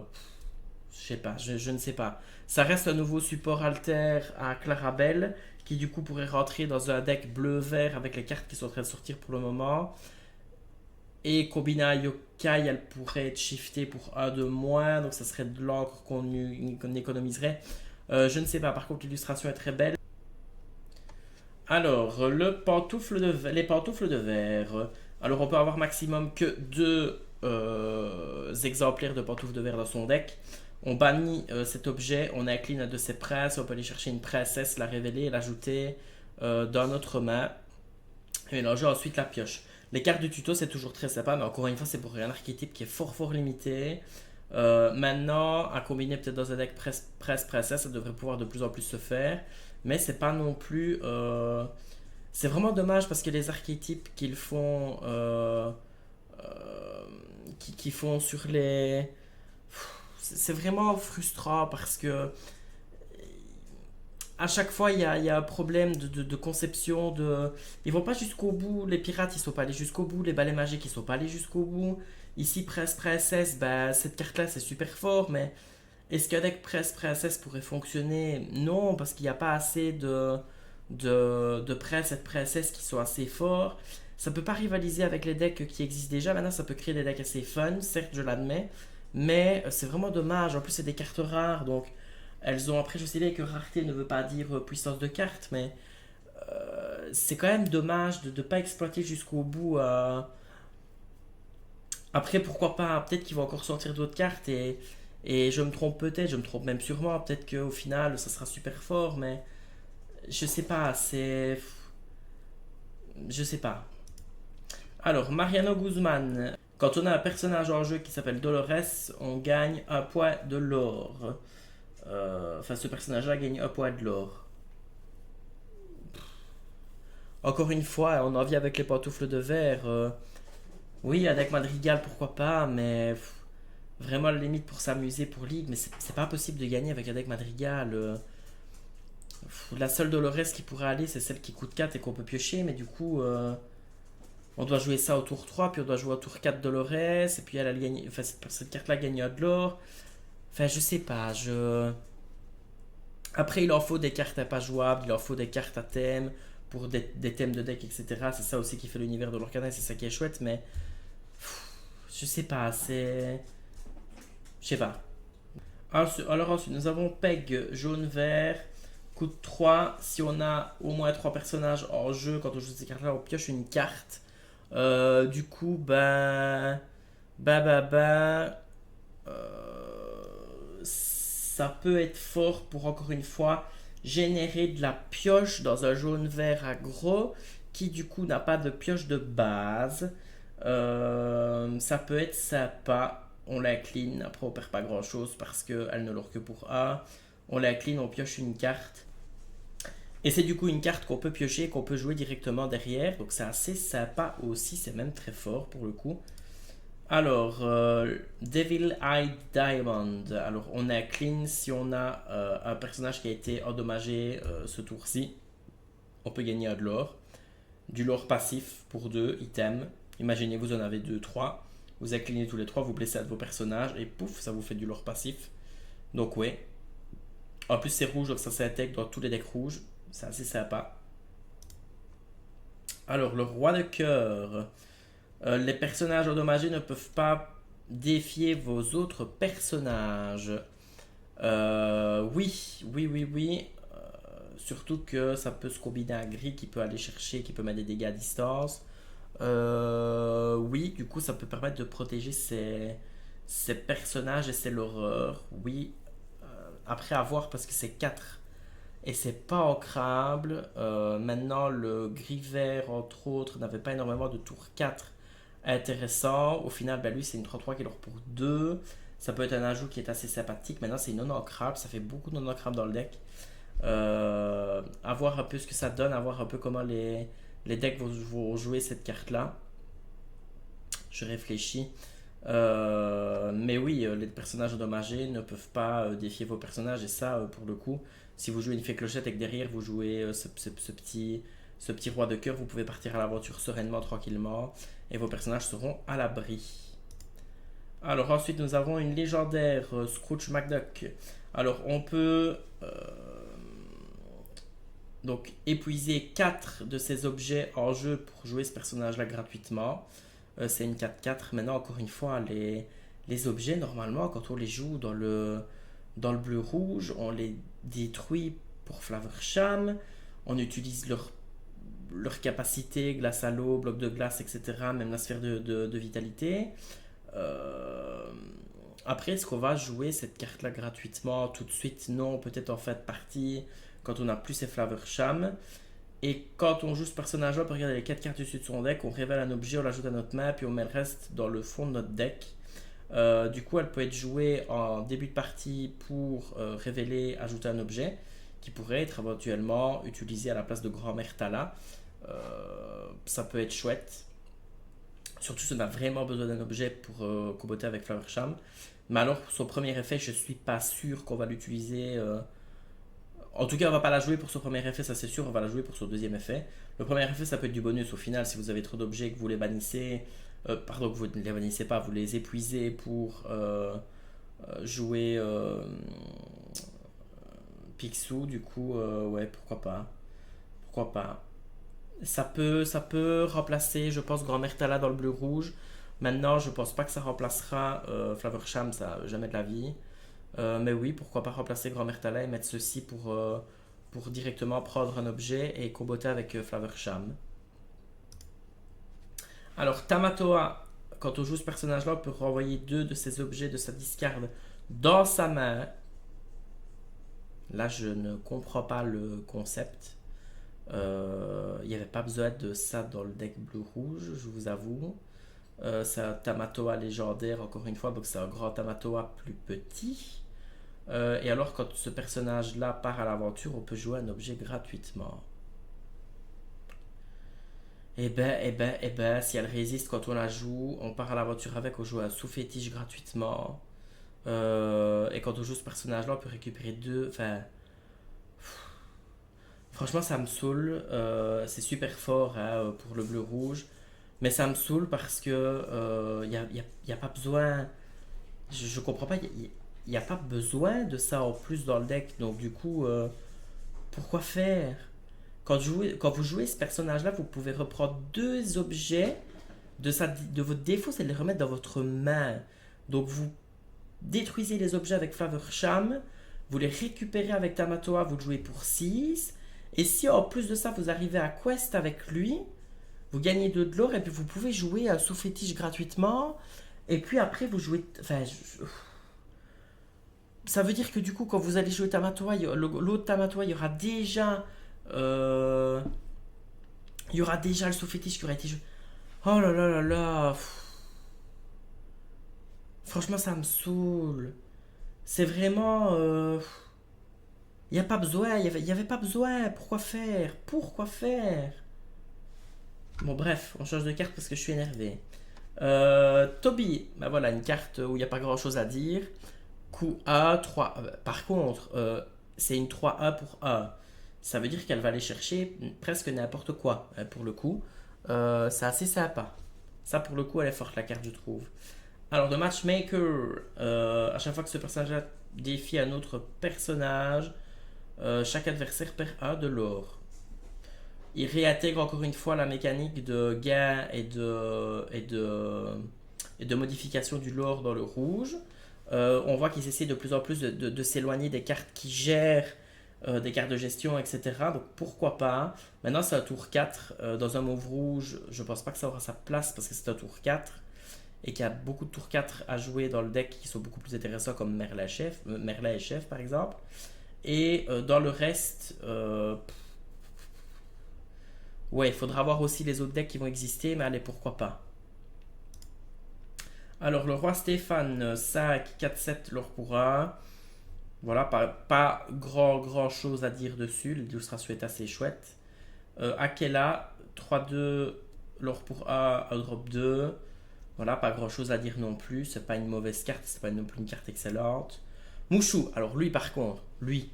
sais pas, je ne sais pas. Ça reste un nouveau support alter à Clarabelle qui du coup pourrait rentrer dans un deck bleu-vert avec les cartes qui sont en train de sortir pour le moment. Et combiné à Yokai, elle pourrait être shiftée pour un de moins, donc ça serait de l'encre qu'on économiserait. Je ne sais pas, par contre l'illustration est très belle. Alors, les pantoufles de verre. Alors, on peut avoir maximum que 2 exemplaires de pantoufles de verre dans son deck. On bannit cet objet, on incline un de ses princes, on peut aller chercher une princesse, la révéler et l'ajouter dans notre main et mélanger ensuite la pioche. Les cartes du tuto c'est toujours très sympa, mais encore une fois c'est pour un archétype qui est fort limité. Maintenant, à combiner peut-être dans un deck princesse, ça devrait pouvoir de plus en plus se faire, mais c'est pas non plus. C'est vraiment dommage parce que les archétypes qu'ils font, qui font sur les, c'est vraiment frustrant parce que à chaque fois il y a un problème de conception ils vont pas jusqu'au bout, les pirates ils sont pas allés jusqu'au bout, les balais magiques ils sont pas allés jusqu'au bout. Ici Princess, bah, cette carte là c'est super fort, mais est-ce qu'un deck Princess pourrait fonctionner? Non, parce qu'il n'y a pas assez de princes et de princesses qui sont assez forts. Ça peut pas rivaliser avec les decks qui existent déjà. Maintenant, ça peut créer des decks assez fun, certes, je l'admets. Mais c'est vraiment dommage. En plus, c'est des cartes rares. Donc, elles ont. Après, je sais bien que rareté ne veut pas dire puissance de carte. Mais c'est quand même dommage de ne pas exploiter jusqu'au bout. Après, pourquoi pas? Peut-être qu'ils vont encore sortir d'autres cartes. Et je me trompe peut-être. Je me trompe même sûrement. Peut-être qu'au final, ça sera super fort. Mais je sais pas. C'est. Je sais pas. Alors, Mariano Guzman. Quand on a un personnage en jeu qui s'appelle Dolores, on gagne un point de l'or. Enfin, ce personnage-là gagne un point de l'or. Encore une fois, on en vient avec les pantoufles de verre. Oui, avec Madrigal, pourquoi pas, mais vraiment la limite pour s'amuser pour Ligue, mais c'est pas possible de gagner avec un deck Madrigal. La seule Dolores qui pourrait aller, c'est celle qui coûte 4 et qu'on peut piocher, mais du coup, on doit jouer ça au tour 3, puis on doit jouer au tour 4 Dolores, et puis elle gagne, enfin, cette carte-là gagne de l'or. Enfin, je sais pas, Après, il en faut des cartes à pas jouables, il en faut des cartes à thème, pour des thèmes de deck, etc. C'est ça aussi qui fait l'univers de l'Orcana, c'est ça qui est chouette, mais je sais pas, c'est. Je sais pas. Alors ensuite, nous avons Peg jaune-vert, coûte 3. Si on a au moins 3 personnages en jeu, quand on joue ces cartes-là, on pioche une carte. Du coup, bah, ça peut être fort pour encore une fois générer de la pioche dans un jaune-vert aggro qui du coup n'a pas de pioche de base. Ça peut être sympa. On l'incline, après on perd pas grand chose parce qu'elle ne l'aura que pour A. On l'incline, on pioche une carte. Et c'est du coup une carte qu'on peut piocher et qu'on peut jouer directement derrière. Donc c'est assez sympa aussi, c'est même très fort pour le coup. Alors, Devil Eye Diamond. Alors, on incline si on a un personnage qui a été endommagé ce tour-ci. On peut gagner un de l'or. Du lore passif pour 2 items. Imaginez, vous en avez 2, 3. Vous inclinez tous les 3, vous blessez un de vos personnages et pouf, ça vous fait du lore passif. Donc, ouais. En plus, c'est rouge, donc ça s'intègre dans tous les decks rouges. C'est assez sympa. Alors, le roi de cœur. Les personnages endommagés ne peuvent pas défier vos autres personnages. Oui. Surtout que ça peut se combiner à gris qui peut aller chercher, qui peut mettre des dégâts à distance. Oui, du coup, ça peut permettre de protéger ces personnages et c'est l'horreur. Oui, après avoir parce que c'est 4 et c'est pas ancrable. Maintenant, le gris vert, entre autres, n'avait pas énormément de tour 4 intéressant. Au final, ben lui, c'est une 3-3 qui est pour 2. Ça peut être un ajout qui est assez sympathique. Maintenant, c'est non ancrable. Ça fait beaucoup de non ancrable dans le deck. À voir un peu ce que ça donne, à voir un peu comment les decks vont jouer cette carte-là. Je réfléchis. Mais oui, les personnages endommagés ne peuvent pas défier vos personnages. Et ça, pour le coup, si vous jouez une fée clochette et que derrière vous jouez ce petit roi de cœur, vous pouvez partir à l'aventure sereinement, tranquillement. Et vos personnages seront à l'abri. Alors ensuite, nous avons une légendaire Scrooge McDuck. Alors on peut donc épuiser 4 de ces objets en jeu pour jouer ce personnage-là gratuitement. C'est une 4-4. Maintenant, encore une fois, les objets, normalement, quand on les joue dans le bleu-rouge, on les détruit pour Flavor Sham. On utilise leur capacité, glace à l'eau, bloc de glace, etc. Même la sphère de vitalité. Euh, Après, est-ce qu'on va jouer cette carte-là gratuitement tout de suite? Non, peut-être en fin de partie, quand on a plus ses Flavorsham. Et quand on joue ce personnage-là, on peut regarder les 4 cartes dessus de son deck, on révèle un objet, on l'ajoute à notre main, puis on met le reste dans le fond de notre deck. Du coup, elle peut être jouée en début de partie pour révéler, ajouter un objet qui pourrait être éventuellement utilisé à la place de Grand-Mère Tala. Ça peut être chouette. Surtout si on a vraiment besoin d'un objet pour comboter avec Flavorsham. Mais alors, pour son premier effet, je suis pas sûr qu'on va l'utiliser. En tout cas, on va pas la jouer pour son premier effet, ça c'est sûr. On va la jouer pour son deuxième effet. Le premier effet, ça peut être du bonus au final. Si vous avez trop d'objets que vous les bannissez, pardon, que vous ne les bannissez pas, vous les épuisez pour jouer Picsou. Du coup, ouais, pourquoi pas. Pourquoi pas. Ça peut remplacer, je pense, Grand-Mère Tala dans le bleu-rouge. Maintenant, je pense pas que ça remplacera Flavorsham, ça jamais de la vie. Mais oui, pourquoi pas remplacer Grand-Mère Tala et mettre ceci pour directement prendre un objet et comboter avec Flavorsham. Alors, Tamatoa, quand on joue ce personnage-là, on peut renvoyer 2 de ses objets de sa discard dans sa main. Là, je ne comprends pas le concept. Il n'y avait pas besoin de ça dans le deck bleu-rouge, je vous avoue. C'est un Tamatoa légendaire, encore une fois, donc c'est un grand Tamatoa plus petit. Et alors, quand ce personnage-là part à l'aventure, on peut jouer un objet gratuitement. Si elle résiste quand on la joue, on part à l'aventure avec, on joue un sous-fétiche gratuitement. Et quand on joue ce personnage-là, on peut récupérer 2. Enfin, franchement, ça me saoule. C'est super fort hein, pour le bleu-rouge. Mais ça me saoule parce que y a pas besoin. Je comprends pas. Il n'y a pas besoin de ça en plus dans le deck. Donc, du coup, pourquoi faire? Quand vous jouez ce personnage-là, vous pouvez reprendre 2 objets de votre défaut, c'est de les remettre dans votre main. Donc, vous détruisez les objets avec Flavorsham, vous les récupérez avec Tamatoa, vous le jouez pour 6. Et si en plus de ça, vous arrivez à Quest avec lui, vous gagnez 2 de l'or et puis vous pouvez jouer à sous-fétiche gratuitement. Et puis après, vous jouez. Enfin, ça veut dire que du coup, quand vous allez jouer Tamatoa, l'autre Tamatoa, euh, il y aura déjà le sous-fétiche qui aura été joué. Oh là là là là. Franchement, ça me saoule. C'est vraiment. Il n'y a pas besoin, il y avait pas besoin. Pourquoi faire? Pourquoi faire? Bon, bref, on change de carte parce que je suis énervé. Toby, bah voilà, une carte où il n'y a pas grand chose à dire. Coup A, 3. Par contre, c'est une 3A pour A. Ça veut dire qu'elle va aller chercher presque n'importe quoi, pour le coup. C'est assez sympa. Ça, pour le coup, elle est forte, la carte, je trouve. Alors, de Matchmaker, à chaque fois que ce personnage défie un autre personnage, chaque adversaire perd 1 de l'or. Il réintègre encore une fois la mécanique de gain et de modification du lore dans le rouge. On voit qu'ils essaient de plus en plus de s'éloigner des cartes qui gèrent des cartes de gestion, etc. Donc pourquoi pas. Maintenant c'est un tour 4. Dans un mauve rouge, je pense pas que ça aura sa place parce que c'est un tour 4 et qu'il y a beaucoup de tour 4 à jouer dans le deck qui sont beaucoup plus intéressants comme Merlin et Chef par exemple. Et dans le reste, ouais, il faudra voir aussi les autres decks qui vont exister, mais allez, pourquoi pas. Alors, le roi Stéphane, 5, 4, 7, l'or pour 1. Voilà, pas grand chose à dire dessus. L'illustration est assez chouette. Akela, 3-2, l'or pour 1 drop 2. Voilà, pas grand chose à dire non plus. C'est pas une mauvaise carte, c'est pas non plus une carte excellente. Mouchou, alors lui par contre, lui,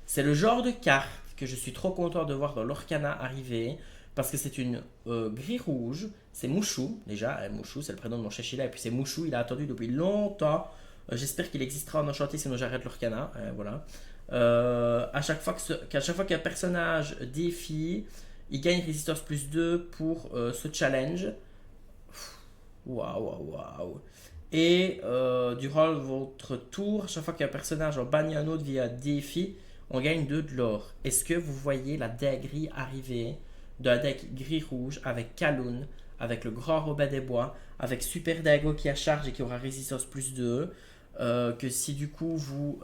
c'est le genre de carte que je suis trop content de voir dans l'Orcana arriver parce que c'est une gris-rouge. C'est Mouchou, déjà. Mouchou, c'est le prénom de mon chachila. Et puis c'est Mouchou, il a attendu depuis longtemps. J'espère qu'il existera en enchanté, sinon j'arrête l'Orcana. Voilà. À chaque fois qu'un personnage défie, il gagne résistance plus 2 pour ce challenge. Waouh, waouh, waouh. Et durant votre tour, à chaque fois qu'un personnage en bannit un autre via défi, on gagne 2 de l'or. Est-ce que vous voyez la dinguerie arriver d'un deck gris-rouge avec Kaloun, avec le grand Robin des Bois, avec Super Dago qui a charge et qui aura résistance plus 2, que si du coup vous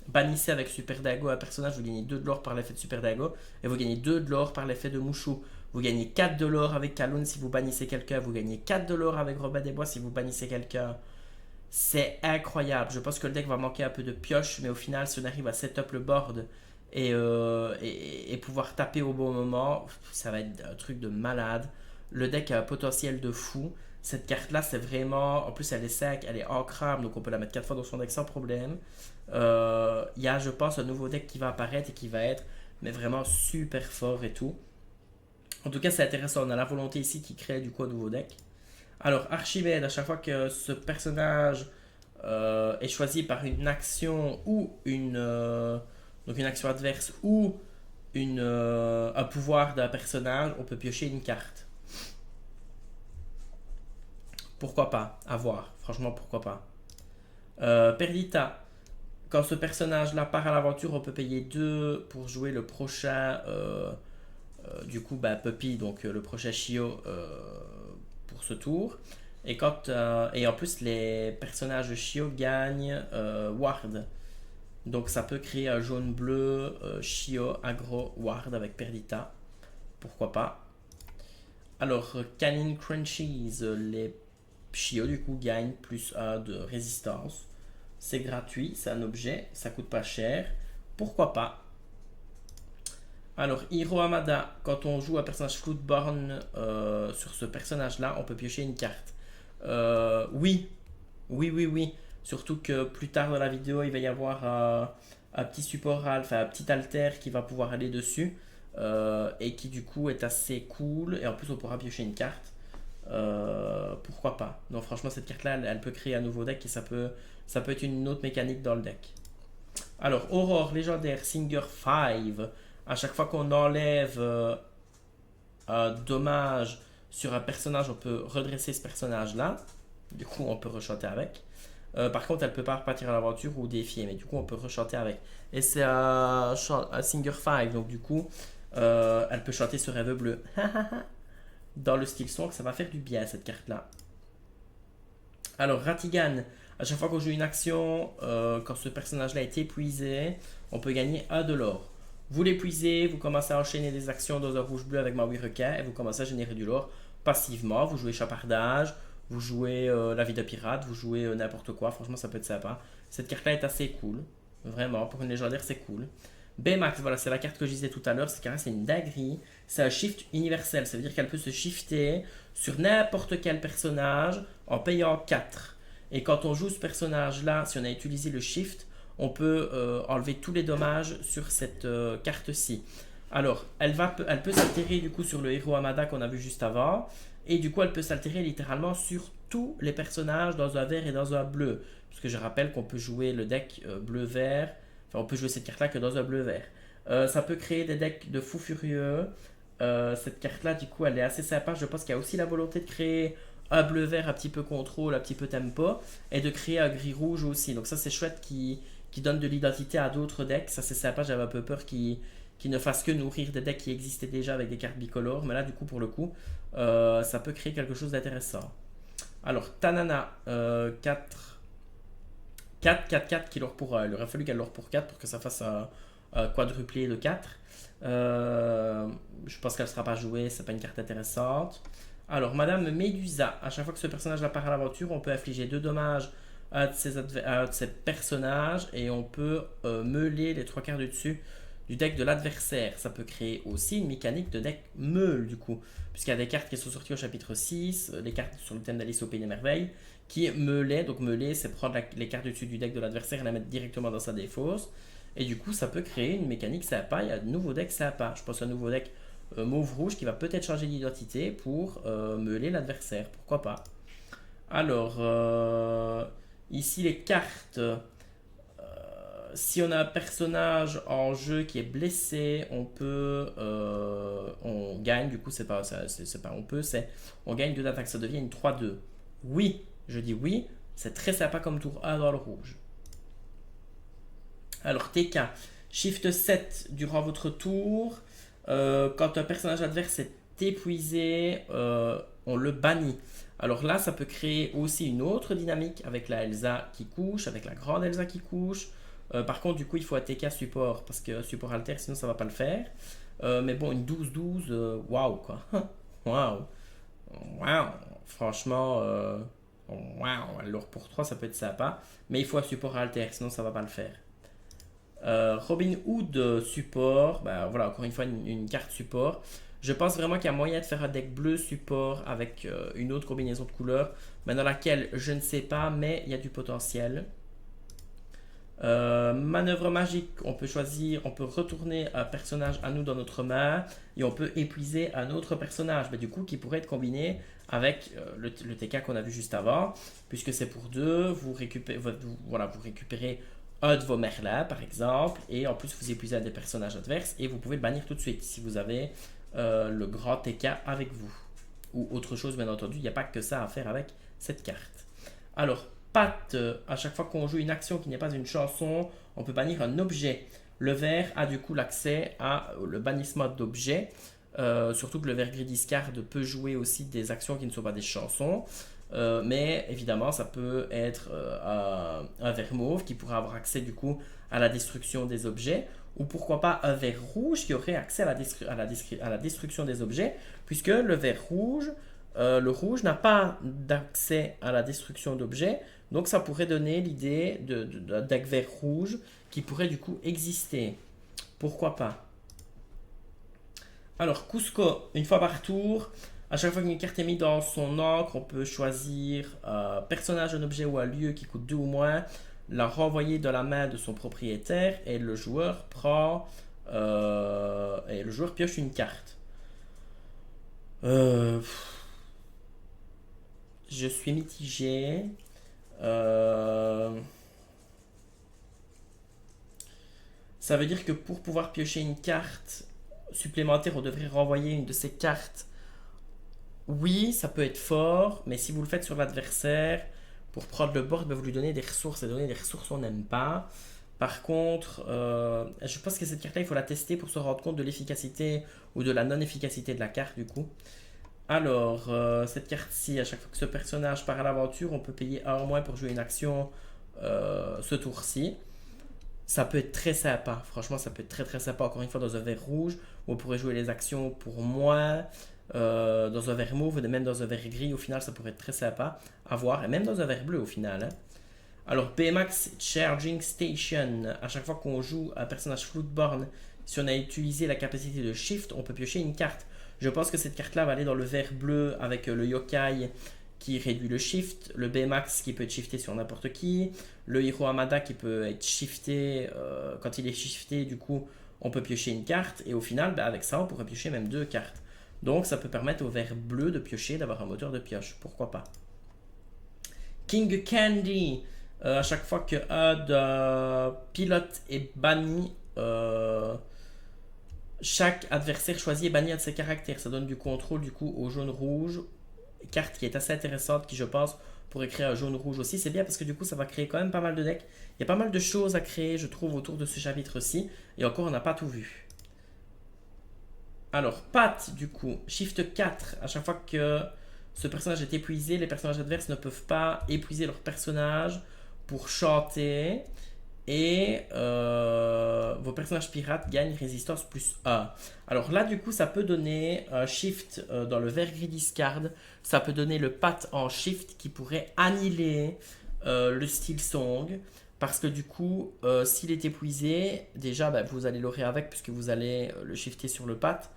bannissez avec Super Dago un personnage, vous gagnez 2 de l'or par l'effet de Super Dago, et vous gagnez 2 de l'or par l'effet de Mushu. Vous gagnez 4 de l'or avec Kaloun si vous bannissez quelqu'un, vous gagnez 4 de l'or avec Robin des Bois si vous bannissez quelqu'un. C'est incroyable. Je pense que le deck va manquer un peu de pioche, mais au final, si on arrive à setup le board et pouvoir taper au bon moment, ça va être un truc de malade. Le deck a un potentiel de fou. Cette carte-là, c'est vraiment. En plus, elle est sec, elle est ancrable, donc on peut la mettre 4 fois dans son deck sans problème. Il y a, je pense, un nouveau deck qui va apparaître et qui va être mais vraiment super fort et tout. En tout cas, c'est intéressant. On a la volonté ici qui crée du coup un nouveau deck. Alors, Archimède, à chaque fois que ce personnage est choisi par une action ou donc une action adverse ou un pouvoir d'un personnage, on peut piocher une carte. Pourquoi pas? À voir. Franchement, pourquoi pas? Perdita. Quand ce personnage-là part à l'aventure, on peut payer 2 pour jouer le prochain. Du coup, bah, Puppy, donc le prochain Shio pour ce tour. Et en plus, les personnages de Shio gagnent Ward. Donc ça peut créer un jaune-bleu Shio aggro Ward avec Perdita. Pourquoi pas? Alors, Canine Crunchies, les Shio du coup gagnent plus 1 de résistance. C'est gratuit, c'est un objet, ça coûte pas cher. Pourquoi pas? Alors, Hiro Hamada, quand on joue un personnage Floodborn sur ce personnage-là, on peut piocher une carte. Oui, oui, oui, oui. Surtout que plus tard dans la vidéo, il va y avoir un petit support, enfin un petit alter qui va pouvoir aller dessus et qui du coup est assez cool. Et en plus, on pourra piocher une carte. Pourquoi pas? Donc, franchement, cette carte-là, elle peut créer un nouveau deck et ça peut être une autre mécanique dans le deck. Alors, Aurore légendaire Singer 5. À chaque fois qu'on enlève un dommage sur un personnage, on peut redresser ce personnage-là. Du coup, on peut rechanter avec. Par contre, elle ne peut pas repartir à l'aventure ou défier, mais du coup, on peut rechanter avec. Et c'est un Singer 5, donc du coup, elle peut chanter ce rêve bleu. Dans le style song, ça va faire du bien cette carte-là. Alors, Ratigan, à chaque fois qu'on joue une action, quand ce personnage-là est épuisé, on peut gagner 1 de l'or. Vous l'épuisez, vous commencez à enchaîner des actions dans un rouge-bleu avec Maui Requin et vous commencez à générer du lore passivement. Vous jouez chapardage, vous jouez la vie de pirate, vous jouez n'importe quoi. Franchement, ça peut être sympa. Cette carte-là est assez cool. Vraiment, pour une légendaire, c'est cool. Baymax, voilà, c'est la carte que je disais tout à l'heure. Cette carte, c'est une dinguerie. C'est un shift universel. Ça veut dire qu'elle peut se shifter sur n'importe quel personnage en payant 4. Et quand on joue ce personnage-là, si on a utilisé le shift, on peut enlever tous les dommages sur cette carte-ci. Alors, elle peut s'altérer du coup sur le héros Hamada qu'on a vu juste avant. Et du coup, elle peut s'altérer littéralement sur tous les personnages dans un vert et dans un bleu. Puisque je rappelle qu'on peut jouer le deck bleu-vert. Enfin, on peut jouer cette carte-là que dans un bleu-vert. Ça peut créer des decks de fous furieux. Cette carte-là, du coup, elle est assez sympa. Je pense qu'il y a aussi la volonté de créer un bleu-vert un petit peu contrôle, un petit peu tempo. Et de créer un gris-rouge aussi. Donc ça, c'est chouette qui donne de l'identité à d'autres decks. Ça, c'est sympa. J'avais un peu peur qu'ils ne fassent que nourrir des decks qui existaient déjà avec des cartes bicolores. Mais là, du coup, pour le coup, ça peut créer quelque chose d'intéressant. Alors, Tanana, 4 qui l'or pour 1. Il aurait fallu qu'elle l'or pour 4 pour que ça fasse un quadruplé de 4. Je pense qu'elle ne sera pas jouée. C'est pas une carte intéressante. Alors, Madame Médusa, à chaque fois que ce personnage apparaît à l'aventure, on peut infliger 2 dommages à un de ses personnages et on peut meuler les 3 quarts du dessus du deck de l'adversaire. Ça peut créer aussi une mécanique de deck meule du coup, puisqu'il y a des cartes qui sont sorties au chapitre 6, les cartes sur le thème d'Alice au Pays des Merveilles, qui meulaient. Donc meuler, c'est prendre les cartes du dessus du deck de l'adversaire et la mettre directement dans sa défausse. Et du coup, ça peut créer une mécanique sympa. Il y a de nouveaux decks sympas. Je pense à un nouveau deck mauve-rouge qui va peut-être changer d'identité pour meuler l'adversaire. Pourquoi pas? Alors, ici les cartes. Si on a un personnage en jeu qui est blessé, on gagne. Du coup, c'est pas on peut, c'est on gagne 2 d'attaque. Ça devient une 3-2. Oui, je dis oui. C'est très sympa comme tour 1 dans le rouge. Alors TK, Shift 7 durant votre tour. Quand un personnage adverse est épuisé, on le bannit. Alors là, ça peut créer aussi une autre dynamique avec la Elsa qui couche, avec la grande Elsa qui couche. Par contre, du coup, il faut ATK support parce que support alter, sinon ça va pas le faire. Mais bon, une 12-12, waouh quoi. Waouh. Waouh. Franchement, waouh. Alors pour 3, ça peut être sympa. Mais il faut un support alter, sinon ça va pas le faire. Robin Hood support, bah, voilà, encore une fois une carte support. Je pense vraiment qu'il y a moyen de faire un deck bleu support avec une autre combinaison de couleurs, mais dans laquelle je ne sais pas, mais il y a du potentiel. Manœuvre magique, on peut choisir, on peut retourner un personnage à nous dans notre main et on peut épuiser un autre personnage, mais du coup qui pourrait être combiné avec le TK qu'on a vu juste avant, puisque c'est pour deux, vous récupérez, voilà, vous récupérez un de vos merlins par exemple, et en plus vous épuisez un des personnages adverses et vous pouvez le bannir tout de suite si vous avez le grand TK avec vous. Ou autre chose bien entendu, il n'y a pas que ça à faire avec cette carte. Alors, Pat, à chaque fois qu'on joue une action qui n'est pas une chanson, on peut bannir un objet. Le vert a du coup l'accès à le bannissement d'objets. Surtout que le vert gris discard peut jouer aussi des actions qui ne sont pas des chansons. Mais évidemment, ça peut être un vert mauve qui pourrait avoir accès du coup à la destruction des objets. Ou pourquoi pas un vert rouge qui aurait accès à la destruction des objets, puisque le vert rouge, le rouge n'a pas d'accès à la destruction d'objets, donc ça pourrait donner l'idée d'un deck vert rouge qui pourrait du coup exister. Pourquoi pas? Alors, Cusco, une fois par tour, à chaque fois qu'une carte est mise dans son encre, on peut choisir un personnage, un objet ou un lieu qui coûte 2 ou moins, la renvoyer dans la main de son propriétaire et le joueur prend et le joueur pioche une carte. Je suis mitigé. Ça veut dire que pour pouvoir piocher une carte supplémentaire, on devrait renvoyer une de ces cartes. Oui, ça peut être fort, mais si vous le faites sur l'adversaire, pour prendre le board, ben, vous lui donnez des ressources, et donner des ressources, on n'aime pas. Par contre, je pense que cette carte-là, il faut la tester pour se rendre compte de l'efficacité ou de la non-efficacité de la carte, du coup. Alors, cette carte-ci, à chaque fois que ce personnage part à l'aventure, on peut payer 1 ou moins pour jouer une action ce tour-ci. Ça peut être très sympa, franchement, ça peut être très très sympa. Encore une fois, dans un vert rouge, où on pourrait jouer les actions pour moins. Dans un vert mauve, même dans un vert gris, au final, ça pourrait être très sympa à voir. Et même dans un vert bleu, au final. Hein. Alors, BMAX Charging Station, à chaque fois qu'on joue un personnage Floodborn, si on a utilisé la capacité de Shift, on peut piocher une carte. Je pense que cette carte-là va aller dans le vert bleu avec le Yokai qui réduit le shift, le Baymax qui peut être shifté sur n'importe qui, le Hiro Hamada qui peut être shifté, quand il est shifté, du coup, on peut piocher une carte, et au final, avec ça, on pourrait piocher même 2 cartes. Donc, ça peut permettre au vert bleu de piocher, d'avoir un moteur de pioche, pourquoi pas. King Candy, à chaque fois que un pilote est banni, chaque adversaire choisi est banni un de ses caractères. Ça donne du contrôle du coup au jaune-rouge. Carte qui est assez intéressante, qui je pense pourrait créer un jaune-rouge aussi. C'est bien parce que du coup ça va créer quand même pas mal de decks. Il y a pas mal de choses à créer, je trouve, autour de ce chapitre-ci. Et encore, on n'a pas tout vu. Alors, Pat, du coup, Shift 4. À chaque fois que ce personnage est épuisé, les personnages adverses ne peuvent pas épuiser leur personnage pour chanter. Et vos personnages pirates gagnent résistance plus 1. Alors là, du coup, ça peut donner un shift dans le vert gris discard. Ça peut donner le Pat en shift qui pourrait annihiler le style song. Parce que du coup, s'il est épuisé, déjà, bah, vous allez l'aurer avec puisque vous allez le shifter sur le Pat.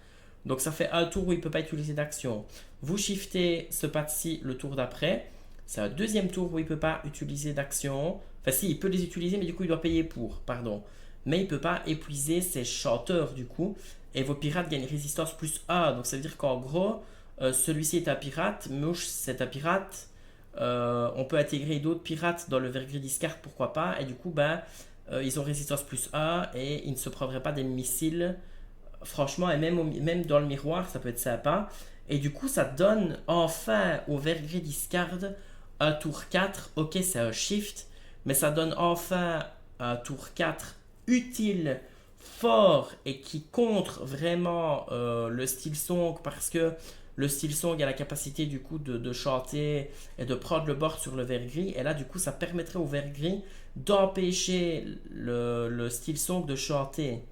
Donc ça fait un tour où il ne peut pas utiliser d'action. Vous shiftez ce Pat-ci le tour d'après. C'est un deuxième tour où il ne peut pas utiliser d'action. Enfin si, il peut les utiliser, mais du coup il doit payer pour, pardon. Mais il ne peut pas épuiser ses chanteurs du coup. Et vos pirates gagnent résistance plus 1. Donc ça veut dire qu'en gros, celui-ci est un pirate, Mouche c'est un pirate. On peut intégrer d'autres pirates dans le vert gris discard, pourquoi pas. Et du coup, ben, ils ont résistance plus 1 et ils ne se prendraient pas des missiles. Franchement, et même dans le miroir, ça peut être sympa. Et du coup, ça donne enfin au vert gris discard un tour 4. Ok, c'est un shift, mais ça donne enfin un tour 4 utile fort et qui contre vraiment le style song parce que le style song a la capacité du coup de chanter et de prendre le bord sur le vert gris et là du coup ça permettrait au vert gris d'empêcher le style song de chanter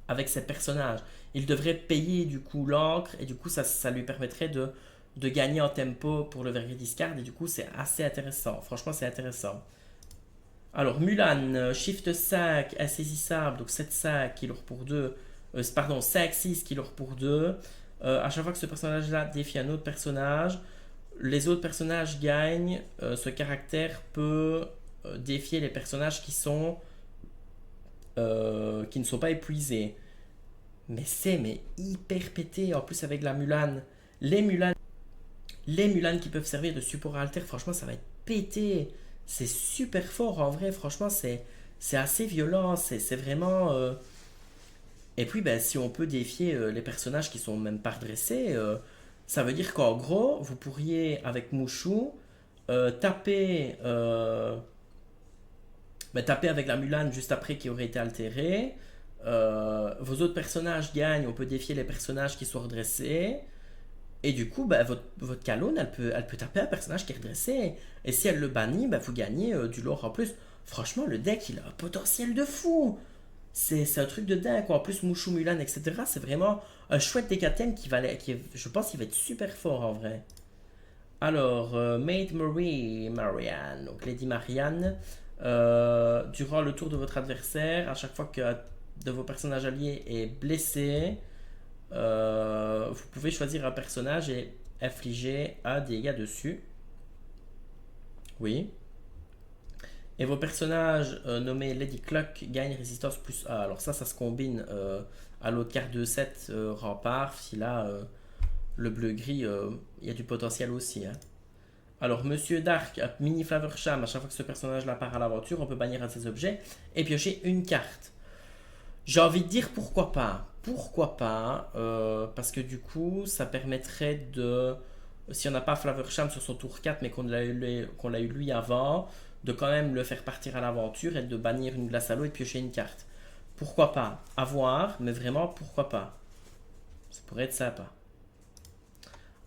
avec ses personnages. Il devrait payer du coup l'encre et du coup ça lui permettrait de gagner en tempo pour le vert gris discard et du coup c'est assez intéressant. Franchement c'est intéressant. Alors, Mulan, Shift 5, insaisissable, donc 7 5 qui lourd pour 2. Pardon, 5 6 qui lourd pour 2. À chaque fois que ce personnage-là défie un autre personnage, les autres personnages gagnent. Ce caractère peut défier les personnages qui ne sont pas épuisés. Mais hyper pété, en plus avec la Mulan. Les Mulan, les Mulan qui peuvent servir de support alter, franchement, ça va être pété. C'est super fort en vrai, franchement, c'est assez violent. C'est vraiment. Et puis, ben, si on peut défier les personnages qui sont même pas redressés, ça veut dire qu'en gros, vous pourriez, avec Mushu, taper, taper avec la Mulan juste après qui aurait été altérée. Vos autres personnages gagnent, on peut défier les personnages qui sont redressés. Et du coup, bah, votre Kalone, elle peut taper un personnage qui est redressé. Et si elle le bannit, bah, vous gagnez du lore en plus. Franchement, le deck, il a un potentiel de fou. C'est un truc de dingue, quoi. En plus, Mushu, Mulan, etc. C'est vraiment un chouette deck à thème je pense qu'il va être super fort en vrai. Alors, Maid Marianne, donc Lady Marianne. Durant le tour de votre adversaire, à chaque fois que de vos personnages alliés est blessé, vous pouvez choisir un personnage et infliger un dégât dessus. Oui. Et vos personnages nommés Lady Cluck gagnent résistance plus 1. Alors ça se combine à l'autre carte de 7 rempart. Si là, le bleu-gris, il y a du potentiel aussi. Hein. Alors, Monsieur Dark, mini Flavor Sham, à chaque fois que ce personnage-là part à l'aventure, on peut bannir un de ses objets et piocher une carte. J'ai envie de dire pourquoi pas. Pourquoi pas parce que du coup, ça permettrait de. Si on n'a pas Flavor Sham sur son tour 4, mais qu'on l'a eu lui avant, de quand même le faire partir à l'aventure et de bannir une glace à l'eau et de piocher une carte. Pourquoi pas. À voir, mais vraiment, pourquoi pas. Ça pourrait être sympa.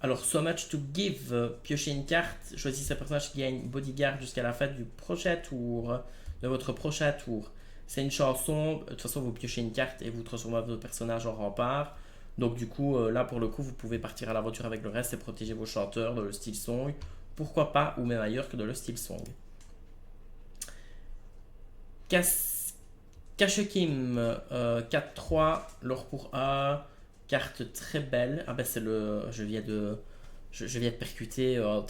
Alors, So Much to Give, piocher une carte, choisissez un personnage qui gagne bodyguard jusqu'à la fin du prochain tour, de votre prochain tour. C'est une chanson, de toute façon vous piochez une carte et vous transformez votre personnage en rempart. Donc du coup, là pour le coup, vous pouvez partir à l'aventure avec le reste et protéger vos chanteurs dans le style song. Pourquoi pas, ou même ailleurs que dans le style song. Kashekim, 4-3, l'or pour A, carte très belle. Ah ben c'est le. Je viens de percuter, j'étais en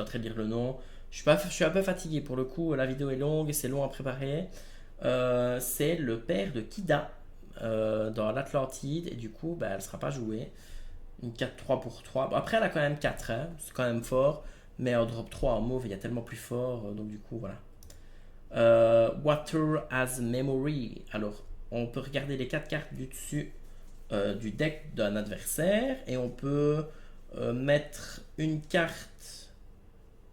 train de lire le nom. Je suis un peu fatigué pour le coup, la vidéo est longue et c'est long à préparer. C'est le père de Kida dans l'Atlantide et du coup bah, elle ne sera pas jouée. Une 4-3 pour 3. Bon, après elle a quand même 4, hein, c'est quand même fort. Mais en drop 3 en mauve il y a tellement plus fort, donc du coup voilà. Water as Memory. Alors, on peut regarder les 4 cartes du dessus du deck d'un adversaire et on peut mettre une carte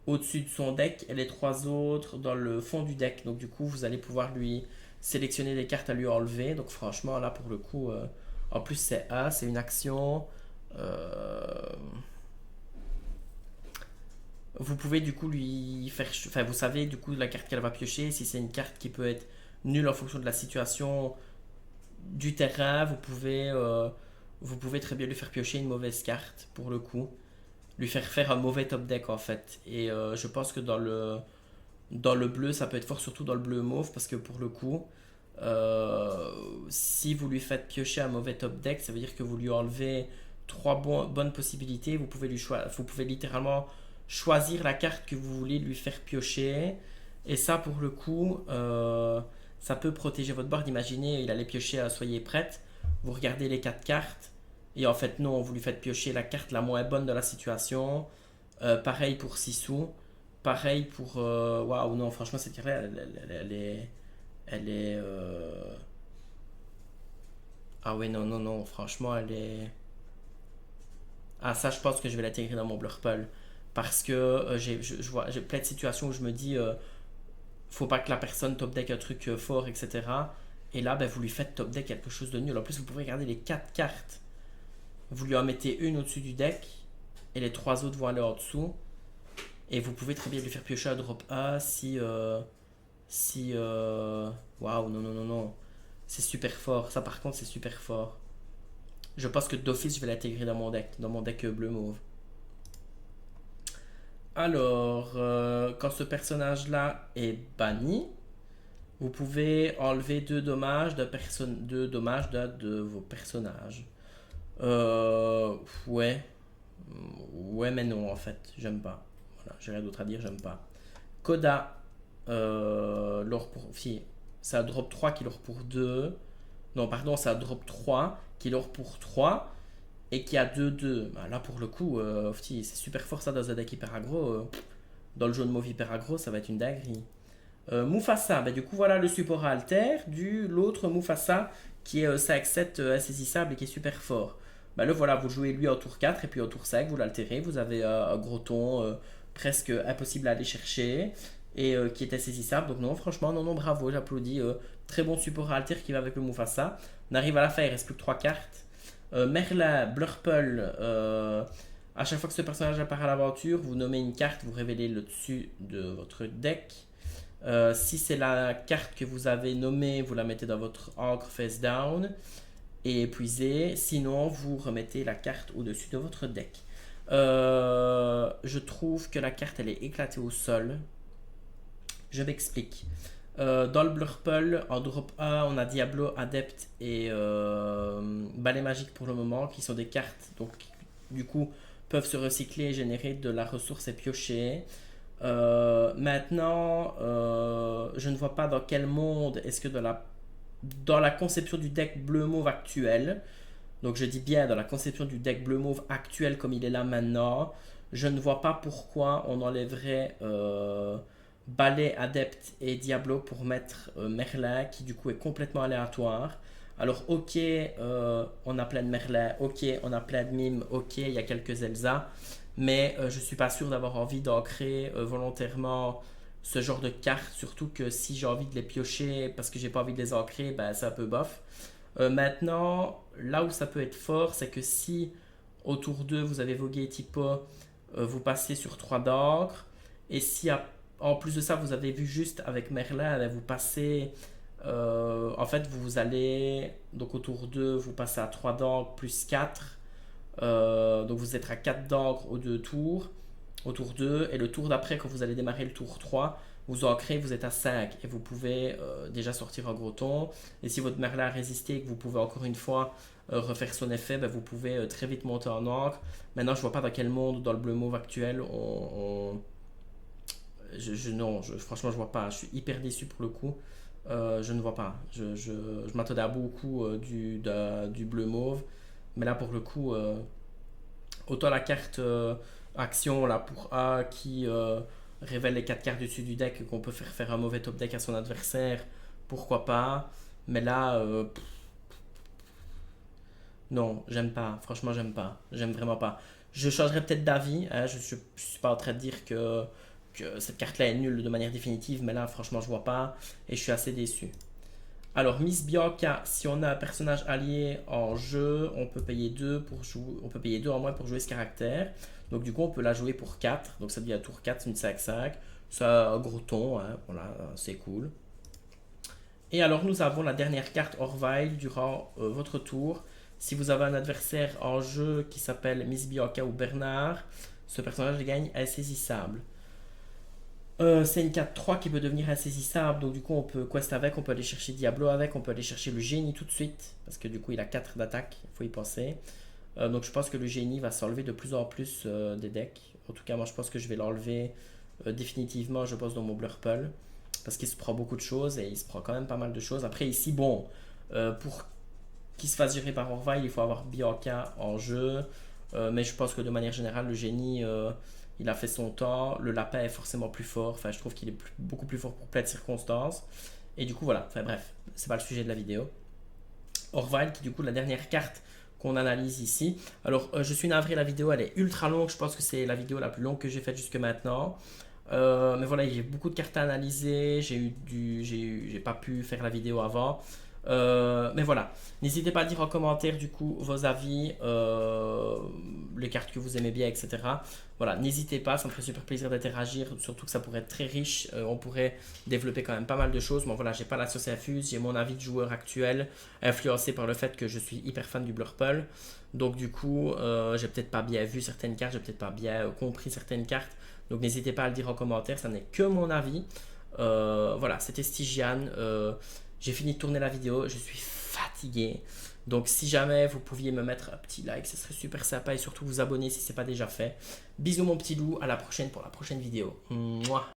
au-dessus de son deck et les 3 autres dans le fond du deck. Donc, du coup, vous allez pouvoir lui sélectionner des cartes à lui enlever. Donc, franchement, là pour le coup, en plus, c'est une action. Vous pouvez du coup lui faire. Enfin, vous savez du coup la carte qu'elle va piocher. Si c'est une carte qui peut être nulle en fonction de la situation du terrain, vous pouvez très bien lui faire piocher une mauvaise carte pour le coup. Lui faire faire un mauvais top deck en fait. Et je pense que dans le bleu, ça peut être fort, surtout dans le bleu mauve, parce que pour le coup, si vous lui faites piocher un mauvais top deck, ça veut dire que vous lui enlevez 3 bonnes possibilités. Vous pouvez littéralement choisir la carte que vous voulez lui faire piocher. Et ça, pour le coup, ça peut protéger votre board. Imaginez, il allait piocher à Soyez prête. Vous regardez les 4 cartes. Et en fait, non, vous lui faites piocher la carte la moins bonne de la situation. Pareil pour Sissou. Pareil pour. Waouh, non, franchement, cette carte-là, elle est. Elle est. Ah ouais, non, non, non, franchement, elle est. Ah, ça, je pense que je vais l'intégrer dans mon Blurple. Parce que j'ai plein de situations où je me dis, faut pas que la personne top deck un truc fort, etc. Et là, ben, vous lui faites top deck quelque chose de nul. En plus, vous pouvez regarder les 4 cartes. Vous lui en mettez une au-dessus du deck. Et les 3 autres vont aller en dessous. Et vous pouvez très bien lui faire piocher à drop A si... Waouh, non, non, non, non. C'est super fort. Ça, par contre, c'est super fort. Je pense que d'office, je vais l'intégrer dans mon deck bleu-mauve. Alors, quand ce personnage-là est banni, vous pouvez enlever 2 dommages d'un de vos personnages. Ouais. Ouais, mais non, en fait. J'aime pas. Voilà, j'ai rien d'autre à dire, j'aime pas. Coda, si, ça drop 3 qui leur pour 2. Non, pardon, ça drop 3 qui leur pour 3 et qui a 2-2. Bah, là, pour le coup, c'est super fort ça dans un deck hyper aggro. Dans le jaune mauve hyper aggro, ça va être une dinguerie. Mufasa, bah, du coup, voilà le support à alter du l'autre Mufasa qui est 5-7 insaisissable et qui est super fort. Bah, le voilà, vous jouez lui en tour 4 et puis en tour 5, vous l'altérez. Vous avez un gros ton presque impossible à aller chercher et qui est insaisissable. Donc, non, franchement, non, non, bravo, j'applaudis. Très bon support à alter qui va avec le Mufasa. On arrive à la fin, il reste plus que 3 cartes. Merlin, Blurple, à chaque fois que ce personnage apparaît à l'aventure, vous nommez une carte, vous révélez le dessus de votre deck. Si c'est la carte que vous avez nommée, vous la mettez dans votre encre face down et épuisez. Sinon, vous remettez la carte au-dessus de votre deck. Je trouve que la carte elle est éclatée au sol. Je m'explique. Dans le Blurple, en drop A, on a Diablo, Adept et Balai Magique pour le moment, qui sont des cartes, donc du coup, peuvent se recycler et générer de la ressource et piocher. Maintenant, je ne vois pas dans quel monde est-ce que dans la conception du deck bleu-mauve actuel, donc je dis bien dans la conception du deck bleu-mauve actuel comme il est là maintenant, je ne vois pas pourquoi on enlèverait Balai, Adept et Diablo pour mettre Merlin qui du coup est complètement aléatoire. Alors ok, on a plein de Merlin, ok, on a plein de Mimes, ok, il y a quelques Elsa, mais je suis pas sûr d'avoir envie d'ancrer volontairement ce genre de cartes, surtout que si j'ai envie de les piocher parce que j'ai pas envie de les ancrer, ben c'est un peu bof. Maintenant, là où ça peut être fort, c'est que si autour d'eux vous avez vogué et typo, vous passez sur 3 d'encre, et si en plus de ça vous avez vu juste avec Merlin, ben, vous passez en fait, vous allez, donc autour d'eux, vous passez à 3 d'encre plus 4. Donc vous êtes à 4 d'encre aux 2 tours, autour d'eux. Et le tour d'après, quand vous allez démarrer le tour 3, vous ancrez, vous êtes à 5. Et vous pouvez déjà sortir un gros ton. Et si votre Merlin a résisté et que vous pouvez encore une fois refaire son effet, ben, vous pouvez très vite monter en encre. Maintenant, je vois pas dans quel monde, dans le bleu mauve actuel, non, franchement, je vois pas. Je suis hyper déçu pour le coup. Je ne vois pas. Je m'attendais à beaucoup du bleu mauve. Mais là, pour le coup, autant la carte action là, pour A qui révèle les 4 cartes dessus du deck et qu'on peut faire un mauvais top deck à son adversaire, pourquoi pas. Mais là, non, j'aime pas. Franchement, j'aime pas. J'aime vraiment pas. Je changerais peut-être d'avis. Hein, je suis pas en train de dire que cette carte-là est nulle de manière définitive, mais là, franchement, je vois pas. Et je suis assez déçu. Alors, Miss Bianca, si on a un personnage allié en jeu, on peut payer 2 pour jouer, on peut payer 2 en moins pour jouer ce caractère. Donc, du coup, on peut la jouer pour 4. Donc, ça devient tour 4, c'est une 5-5. C'est un gros ton, hein, voilà, c'est cool. Et alors, nous avons la dernière carte Orville durant votre tour. Si vous avez un adversaire en jeu qui s'appelle Miss Bianca ou Bernard, ce personnage gagne insaisissable. C'est une 4-3 qui peut devenir insaisissable, donc du coup on peut quest avec, on peut aller chercher Diablo avec, on peut aller chercher le génie tout de suite, parce que du coup il a 4 d'attaque, il faut y penser. Donc je pense que le génie va s'enlever de plus en plus des decks. En tout cas moi je pense que je vais l'enlever définitivement, je pense dans mon Blurple, parce qu'il se prend beaucoup de choses et il se prend quand même pas mal de choses. Après ici bon, pour qu'il se fasse gérer par Orville, il faut avoir Bianca en jeu, mais je pense que de manière générale le génie... il a fait son temps, le lapin est forcément plus fort, enfin je trouve qu'il est beaucoup plus fort pour plein de circonstances. Et du coup voilà, enfin bref, c'est pas le sujet de la vidéo. Orville qui est du coup la dernière carte qu'on analyse ici. Alors je suis navré, la vidéo elle est ultra longue, je pense que c'est la vidéo la plus longue que j'ai faite jusque maintenant. Mais voilà, j'ai beaucoup de cartes à analyser, j'ai pas pu faire la vidéo avant. Mais voilà, n'hésitez pas à dire en commentaire du coup vos avis, les cartes que vous aimez bien, etc. Voilà, n'hésitez pas, ça me ferait super plaisir d'interagir, surtout que ça pourrait être très riche. On pourrait développer quand même pas mal de choses. Bon voilà, j'ai pas la sauce infuse, j'ai mon avis de joueur actuel, influencé par le fait que je suis hyper fan du Blurple. Donc du coup, j'ai peut-être pas bien vu certaines cartes, j'ai peut-être pas bien compris certaines cartes. Donc n'hésitez pas à le dire en commentaire, ça n'est que mon avis. Voilà, c'était Stygian. J'ai fini de tourner la vidéo, je suis fatigué. Donc si jamais vous pouviez me mettre un petit like, ce serait super sympa et surtout vous abonner si ce n'est pas déjà fait. Bisous mon petit loup, à la prochaine pour la prochaine vidéo. Mouah.